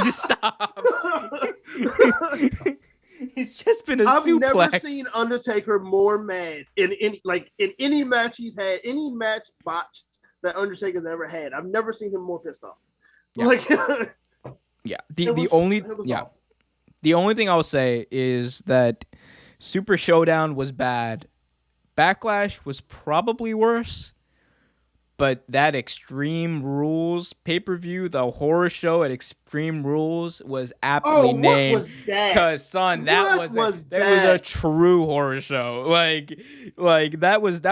Just stop. It's just been a I've suplex. never seen Undertaker more mad in any match he's had, any match botch that Undertaker's ever had. I've never seen him more pissed off. Yeah. Like, yeah. The only thing I'll say is that Super Showdown was bad. Backlash was probably worse, but that Extreme Rules pay-per-view, the horror show at Extreme Rules, was aptly named. What was that? Because son, that was a true horror show. Like that was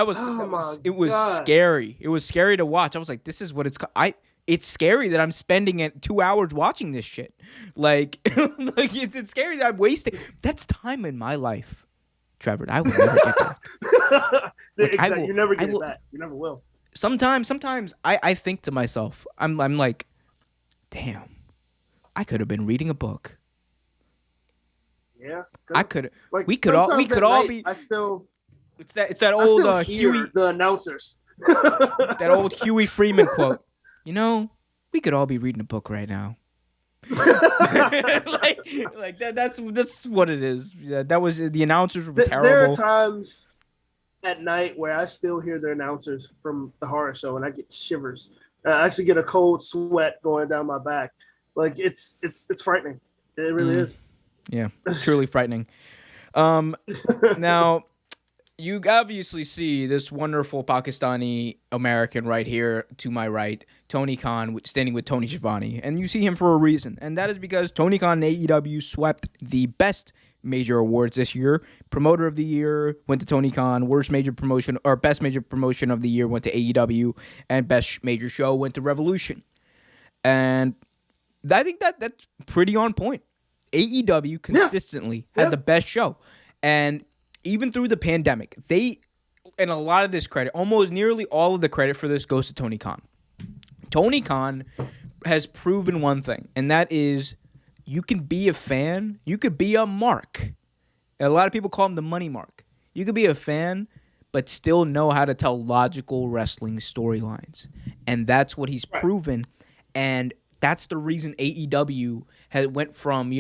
it was scary. It was scary to watch. I was like, this is what it's scary that I'm spending 2 hours watching this shit. Like, it's scary that I'm wasting. That's time in my life, Trevor. I will never get back. Exactly. You never get it back. You never will. Sometimes I think to myself, I'm like, damn, I could have been reading a book. Yeah, I could. Like, we could all be. I still. It's that old Huey. The announcers. That old Huey Freeman quote. You know, we could all be reading a book right now. like that's what it is. Yeah, that was the announcers were terrible. There are times at night where I still hear the announcers from the horror show, and I get shivers. I actually get a cold sweat going down my back. Like it's frightening. It really is. Yeah, truly frightening. Now, you obviously see this wonderful Pakistani American right here to my right, Tony Khan, standing with Tony Schiavone. And you see him for a reason. And that is because Tony Khan and AEW swept the best major awards this year. Promoter of the year went to Tony Khan. Worst major promotion or best major promotion of the year went to AEW. And best major show went to Revolution. And I think that's pretty on point. AEW consistently had the best show. And even through the pandemic, and a lot of this credit, almost nearly all of the credit for this goes to Tony Khan. Tony Khan has proven one thing, and that is you can be a fan, you could be a mark. And a lot of people call him the money mark. You could be a fan, but still know how to tell logical wrestling storylines. And that's what he's proven. And that's the reason AEW went from,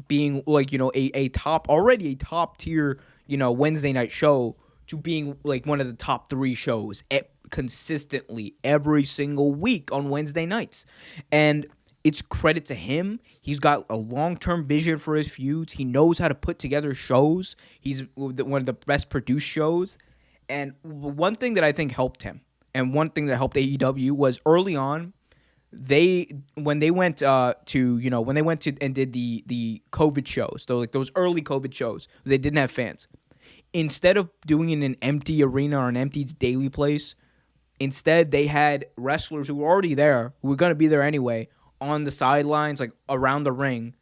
being like, a top tier, Wednesday night show to being like one of the top 3 shows consistently every single week on Wednesday nights. And it's credit to him. He's got a long-term vision for his feuds. He knows how to put together shows. He's one of the best produced shows. And one thing that I think helped him and one thing that helped AEW was early on, when they went and did the COVID shows, so like those early COVID shows, they didn't have fans. Instead of doing it in an empty arena or an empty daily place, instead they had wrestlers who were already there, who were going to be there anyway, on the sidelines, like around the ring,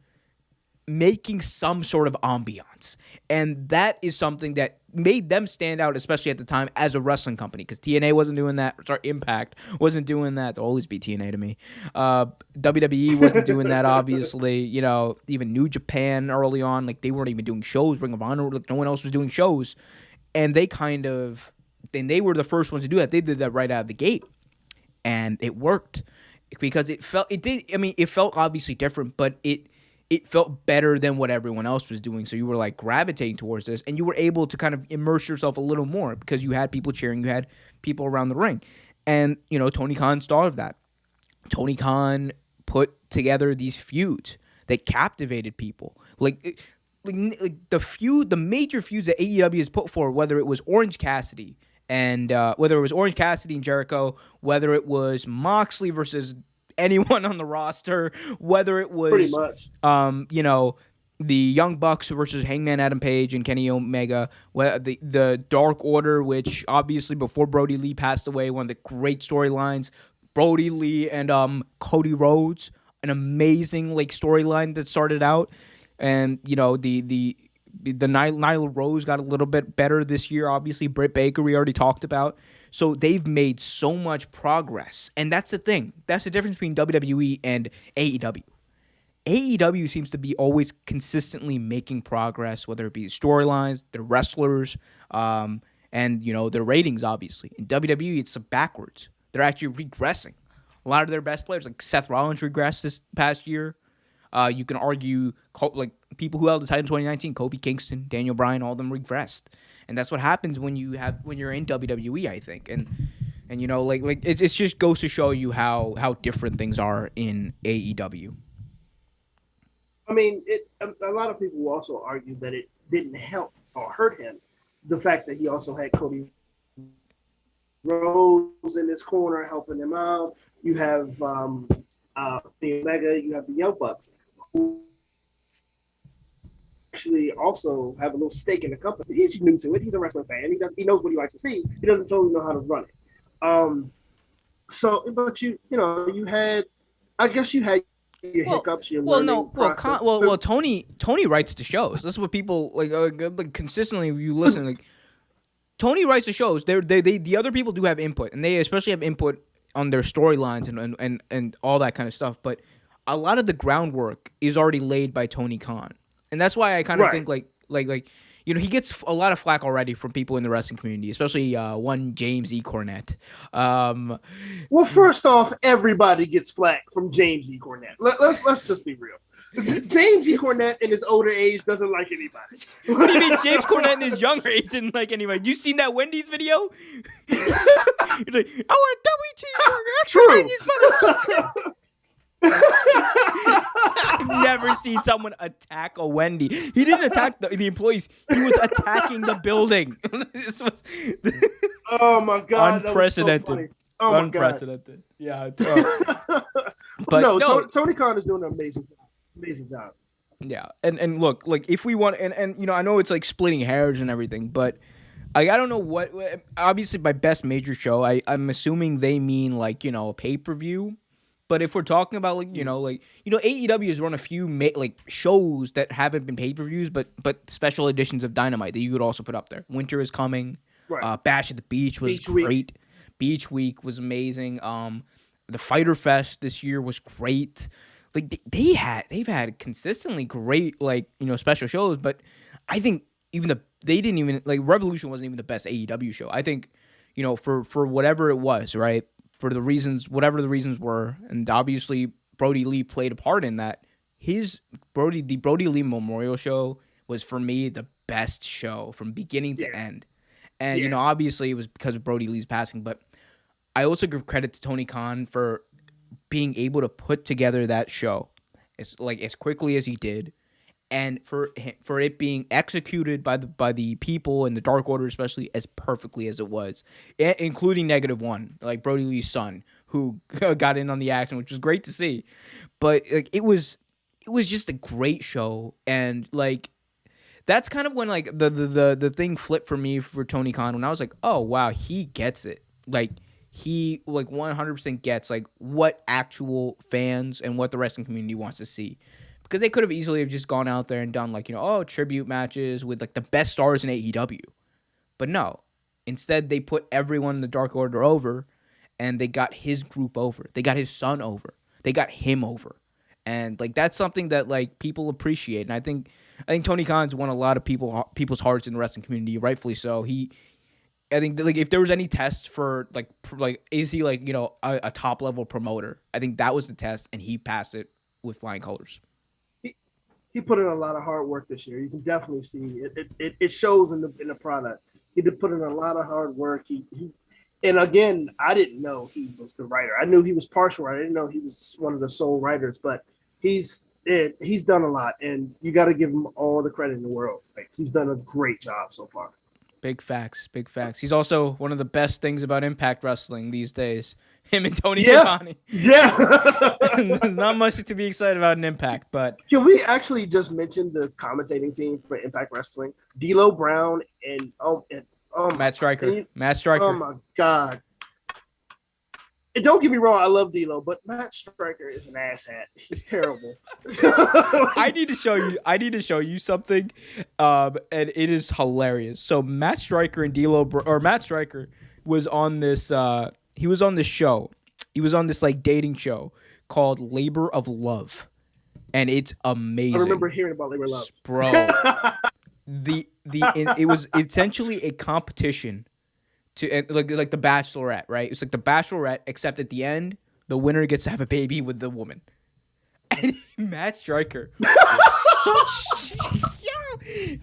making some sort of ambiance. And that is something that made them stand out, especially at the time, as a wrestling company, because TNA wasn't doing that. Sorry, Impact wasn't doing that. They'll always be TNA to me. WWE wasn't doing that, obviously. Even New Japan early on, like they weren't even doing shows. Ring of Honor, like no one else was doing shows. and they were the first ones to do that. They did that right out of the gate, and it worked because it felt obviously different, but it felt better than what everyone else was doing. So you were like gravitating towards this, and you were able to kind of immerse yourself a little more because you had people cheering, you had people around the ring. And, Tony Khan started that. Tony Khan put together these feuds that captivated people. Like the major feuds that AEW has put forward, whether it was Orange Cassidy and Jericho, whether it was Moxley versus anyone on the roster, whether it was pretty much, the Young Bucks versus Hangman Adam Page and Kenny Omega, the Dark Order, which obviously before Brody Lee passed away, one of the great storylines, Brody Lee and Cody Rhodes, an amazing storyline that started out, and the Nyla Rose got a little bit better this year. Obviously, Britt Baker we already talked about. So they've made so much progress, and that's the thing. That's the difference between WWE and AEW. AEW seems to be always consistently making progress, whether it be storylines, their wrestlers, and their ratings. Obviously, in WWE, it's backwards. They're actually regressing. A lot of their best players, like Seth Rollins, regressed this past year. You can argue people who held the title in 2019, Kofi Kingston, Daniel Bryan, all of them regressed, and that's what happens when you're in WWE. I think, and it just goes to show you how different things are in AEW. I mean, a lot of people will also argue that it didn't help or hurt him, the fact that he also had Cody Rhodes in his corner helping him out. You have the Omega, you have the Young Bucks, who actually also have a little stake in the company. He's new to it. He's a wrestling fan. He knows what he likes to see. He doesn't totally know how to run it. But you had, I guess you had your hiccups. Tony writes the shows. This is what people like consistently. You listen, Tony writes the shows. The other people do have input, and they especially have input on their storylines and all that kind of stuff. But a lot of the groundwork is already laid by Tony Khan, and that's why I kind of think he gets a lot of flack already from people in the wrestling community, especially one James E. Cornette. Well, first off, everybody gets flack from James E. Cornette. Let's just be real. James E. Cornette in his older age doesn't like anybody. What do you mean James Cornette in his younger age didn't like anybody? You seen that Wendy's video? You're like, I want a double cheeseburger. True. I've never seen someone attack a Wendy. He didn't attack the employees. He was attacking the building. This was oh my god, unprecedented. That was so funny. Oh unprecedented. My god. Yeah. But no, Tony Khan is doing an amazing job. Yeah, and look, if we want, and I know it's splitting hairs and everything, but I don't know what. Obviously, by best major show, I'm assuming they mean a pay-per-view. But if we're talking about AEW has run a few shows that haven't been pay-per-views, but special editions of Dynamite that you could also put up there. Winter is coming. Right. Bash at the Beach was great. Beach Week was amazing. The Fyter Fest this year was great. They've had consistently great special shows, but I think Revolution wasn't even the best AEW show. I think for whatever it was, right? For the reasons, whatever the reasons were, and obviously Brody Lee played a part in that. The Brody Lee Memorial Show was for me the best show from beginning to end. And obviously it was because of Brody Lee's passing, but I also give credit to Tony Khan for being able to put together that show as quickly as he did, and for it being executed by the people in the Dark Order, especially as perfectly as it was, including -1, Brody Lee's son, who got in on the action, which was great to see. But it was just a great show, and that's kind of when the thing flipped for me for Tony Khan, when I was like, oh wow, he gets it. He 100% gets what actual fans and what the wrestling community wants to see. Because they could have easily have just gone out there and done tribute matches with the best stars in AEW. But no. Instead, they put everyone in the Dark Order over, and they got his group over. They got his son over. They got him over. And like that's something that like people appreciate. And I think Tony Khan's won a lot of people's hearts in the wrestling community, rightfully so. I think that, like if there was any test for like is he like a top level promoter? I think that was the test, and he passed it with flying colors. He put in a lot of hard work this year. You can definitely see it shows in the product. He did put in a lot of hard work. And again, I didn't know he was the writer. I knew he was partial writer. I didn't know he was one of the sole writers, but he's done a lot, and you got to give him all the credit in the world. Like he's done a great job so far. Big facts, big facts. He's also one of the best things about Impact Wrestling these days. Him and Tony Schiavone. Yeah. There's not much to be excited about in Impact, but can we actually just mention the commentating team for Impact Wrestling? D'Lo Brown and Matt Striker. Oh my God. And don't get me wrong, I love D'Lo, but Matt Striker is an asshat. He's terrible. I need to show you something, and it is hilarious. So Matt Striker and Matt Striker was on this. He was on this show. He was on this like dating show called Labor of Love, and it's amazing. I remember hearing about Labor of Love, bro. It was essentially a competition. To like the Bachelorette, right? It's like the Bachelorette, except at the end, the winner gets to have a baby with the woman. And Matt Striker was such he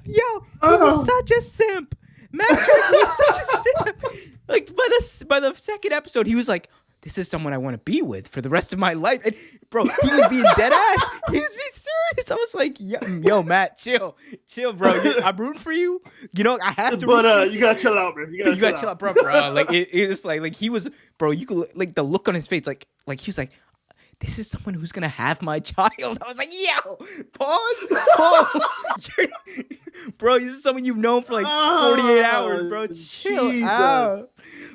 was such a simp. Matt Striker was such a simp. Like by the second episode, he was like, "This is someone I want to be with for the rest of my life." And bro, he was being dead ass. He was being serious. I was like, "Yo, Matt, chill, bro. I'm rooting for you. I have to." But you gotta chill out, man. You gotta chill out, bro. Like it's like he was, bro. You could like the look on his face, like he was like, "This is someone who's gonna have my child." I was like, "Yo, pause. Bro, this is someone you've known for like 48 hours, bro. Chill out."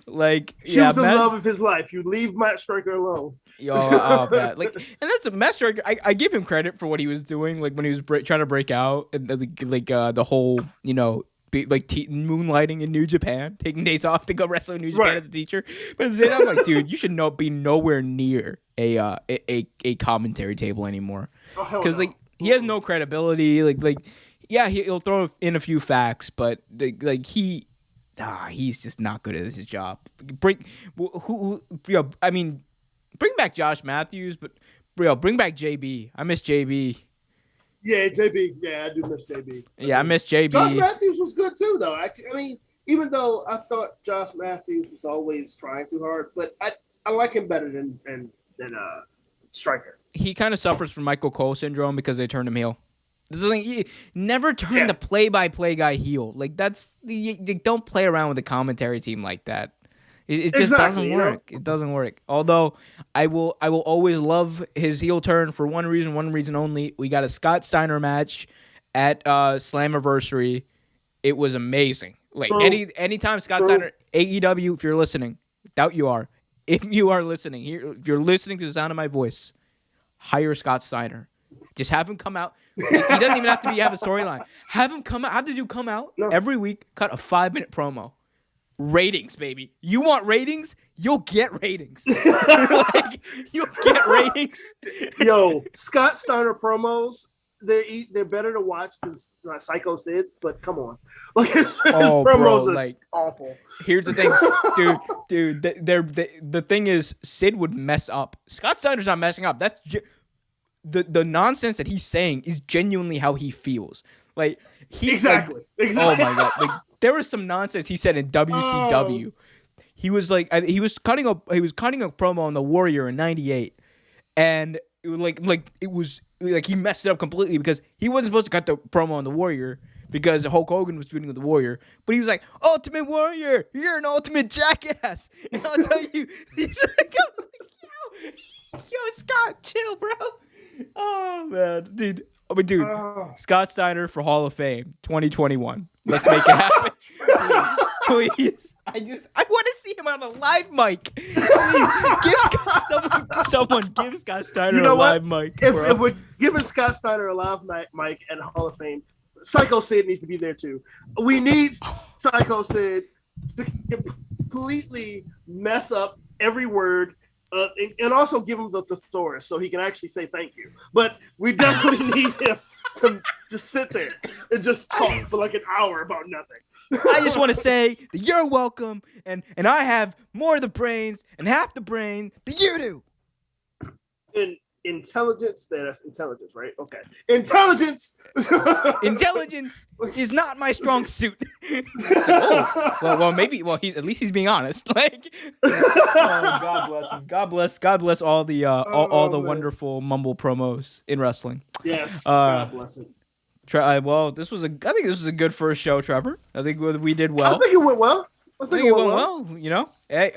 Like, she was the love of his life. You leave Matt Striker alone. Yo, oh man, like, and that's a Matt Striker. I give him credit for what he was doing, like when he was trying to break out, and the whole, moonlighting in New Japan, taking days off to go wrestle in New Japan as a teacher. But I'm like, dude, you should be nowhere near a commentary table anymore, because like he has no credibility. He'll throw in a few facts, but he's just not good at his job. Bring back Josh Matthews, but bring back JB. I miss JB. Yeah, JB. Yeah, I do miss JB. Yeah, I miss JB. Josh Matthews was good too, though. Actually, I mean, even though I thought Josh Matthews was always trying too hard, but I like him better than Striker. He kind of suffers from Michael Cole syndrome because they turned him heel. This is the thing, he never turn the play-by-play guy heel. Like they don't play around with the commentary team like that. It just doesn't work. It doesn't work. Although I will always love his heel turn for one reason only. We got a Scott Steiner match at Slammiversary. It was amazing. Like anytime Scott Steiner, AEW, if you're listening, doubt you are. If you are listening here, if you're listening to the sound of my voice, hire Scott Steiner. Just have him come out. He doesn't even have to have a storyline. Have him come out. Have the dude come out every week, cut a 5-minute promo. Ratings, baby. You want ratings? You'll get ratings. You'll get ratings. Yo, Scott Steiner promos, they're better to watch than Psycho Sid's, but come on. His promos are awful. Here's the thing, dude. The thing is, Sid would mess up. Scott Steiner's not messing up. That's the nonsense that he's saying is genuinely how he feels. Exactly. Oh my god! There was some nonsense he said in WCW. He was he was cutting a promo on the Warrior in '98, and it was he messed it up completely because he wasn't supposed to cut the promo on the Warrior because Hulk Hogan was feuding with the Warrior, but he was like, "Ultimate Warrior, you're an ultimate jackass," and I'll tell you, he's like, yo, Scott, chill, bro. Oh man, dude. Scott Steiner for Hall of Fame 2021. Let's make it happen. Please. I want to see him on a live mic. Someone give Scott Steiner a live mic. If we're giving Scott Steiner a live mic at Hall of Fame, Psycho Sid needs to be there too. We need Psycho Sid to completely mess up every word And also give him the thesaurus so he can actually say thank you. But we definitely need him to just sit there and just talk for like an hour about nothing. I just want to say that you're welcome, and I have more of the brains and half the brain that you do. And intelligence, that's intelligence, right? Okay. Intelligence is not my strong suit. It's like, oh, well, maybe. Well, at least he's being honest. Like, oh, God bless him. God bless all the all the wonderful mumble promos in wrestling. Yes, God bless him. Well, I think this was a good first show, Trevor. I think we did well. I think it went well. I think it went well. You know, hey,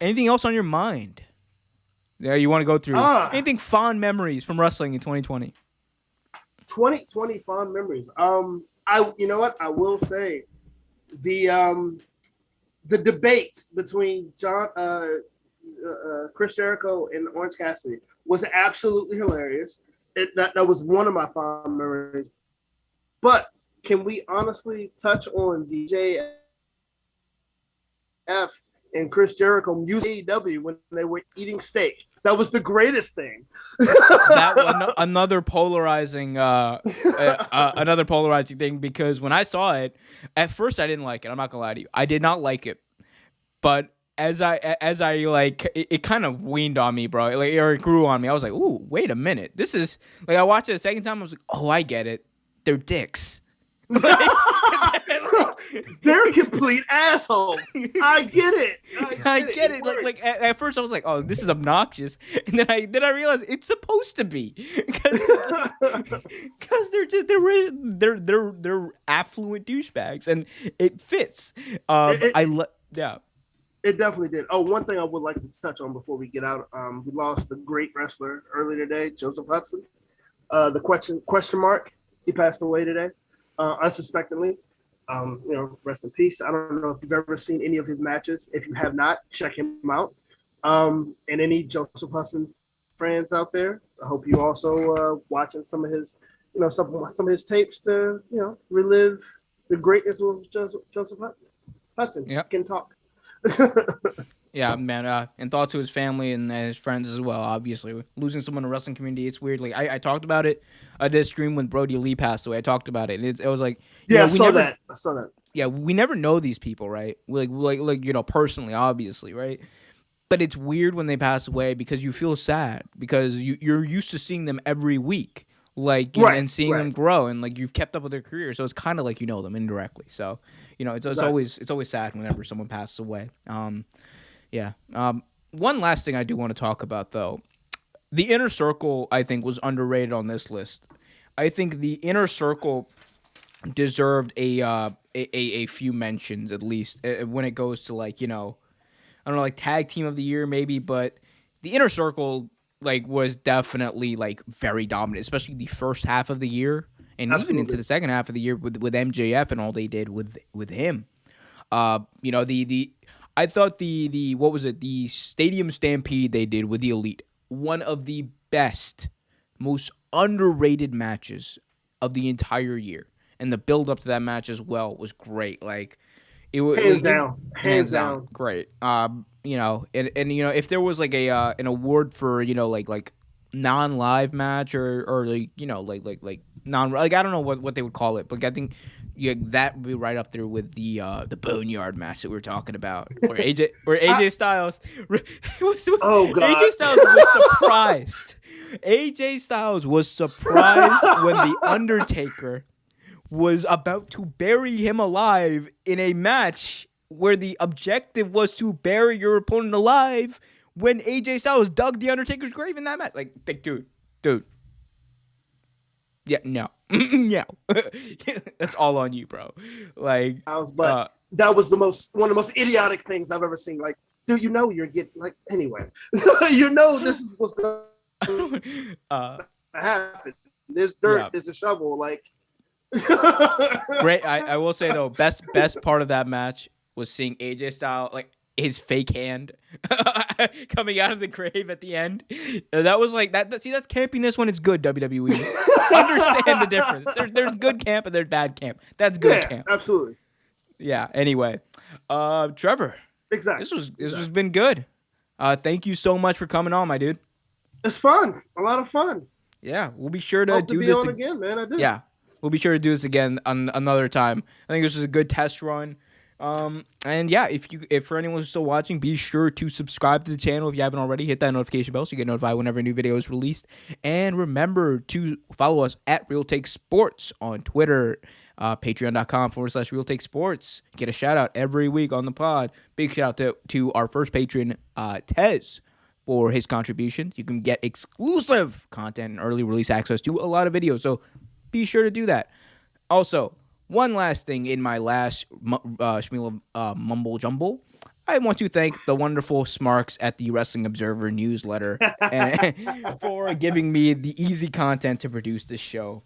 anything else on your mind? Yeah, you want to go through anything fond memories from wrestling in 2020? 2020 fond memories. You know what? I will say the debate between Chris Jericho and Orange Cassidy was absolutely hilarious. That was one of my fond memories. But can we honestly touch on DJF and Chris Jericho using AEW when they were eating steak? That was the greatest thing. Another polarizing thing, because when I saw it, at first I didn't like it. I'm not gonna lie to you, I did not like it. But as I like, it kind of weaned on me, bro. Like, or it grew on me. I was like, ooh, wait a minute. This is like, I watched it a second time. I was like, oh, I get it. They're dicks. They're complete assholes. I get it. I get it. Like at first I was like, oh, this is obnoxious, and then I realized it's supposed to be, because they're affluent douchebags, and it fits. Yeah. It definitely did. Oh, one thing I would like to touch on before we get out. We lost a great wrestler earlier today, Joseph Hudson. The question mark. He passed away today, unsuspectingly. Rest in peace. I don't know if you've ever seen any of his matches. If you have not, check him out. And any Joseph Hudson fans out there, I hope you also watching some of his, some of his tapes to, relive the greatness of Joseph Hudson. Yep. Can talk. Yeah, man. And thoughts to his family and his friends as well. Obviously, losing someone in the wrestling community, it's weird. Like I talked about it. I did a stream when Brody Lee passed away. I talked about it. It was like, I saw that. Yeah, we never know these people, right? Like personally, obviously, right? But it's weird when they pass away, because you feel sad, because you're used to seeing them every week, like, and seeing them grow, and like you've kept up with their career, so it's kind of like you know them indirectly. So it's always sad whenever someone passes away. Yeah. One last thing I do want to talk about, though. The Inner Circle, I think, was underrated on this list. I think the Inner Circle deserved a few mentions, at least, when it goes to, like, I don't know, like Tag Team of the Year maybe, but the Inner Circle, like, was definitely, like, very dominant, especially the first half of the year, and even into the second half of the year with MJF and all they did with him. I thought the Stadium Stampede they did with the Elite, one of the best, most underrated matches of the entire year, and the build up to that match as well was great. Like, it was hands down, great. If there was like an award for like non-live match or like non, like, I don't know what they would call it, but I think that would be right up there with the Boneyard match that we were talking about, where AJ Styles oh God. AJ Styles was surprised. AJ Styles was surprised when the Undertaker was about to bury him alive in a match where the objective was to bury your opponent alive, when AJ Styles dug the Undertaker's grave in that match. Like dude. Yeah, no. No. That's all on you, bro. Like, that was one of the most idiotic things I've ever seen. Like, dude, you're getting, like, anyway. This is what's going to happen. There's dirt, there's a shovel, like. Great. I will say, though, best part of that match was seeing AJ Styles, like, his fake hand coming out of the grave at the end. That was like that. See, that's campiness when it's good. WWE. Understand the difference. There's good camp and there's bad camp. That's good camp. Absolutely. Yeah. Anyway, Trevor. Exactly. This has been good. Thank you so much for coming on, my dude. It's fun. A lot of fun. Yeah, we'll be sure to Hope do be this on again, man. I do. Yeah, we'll be sure to do this again on another time. I think this is a good test run. And yeah, if for anyone who's still watching, be sure to subscribe to the channel if you haven't already. Hit that notification bell so you get notified whenever a new video is released. And remember to follow us at Real Take Sports on Twitter, patreon.com/Real Take Sports. Get a shout out every week on the pod. Big shout out to our first patron, Tez, for his contribution. You can get exclusive content and early release access to a lot of videos. So be sure to do that. Also, one last thing in my last Shmeal of Mumble Jumble, I want to thank the wonderful Smarks at the Wrestling Observer newsletter for giving me the easy content to produce this show.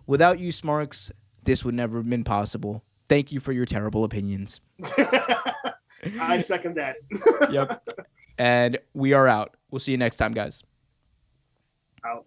Without you, Smarks, this would never have been possible. Thank you for your terrible opinions. I second that. Yep. And we are out. We'll see you next time, guys. Out.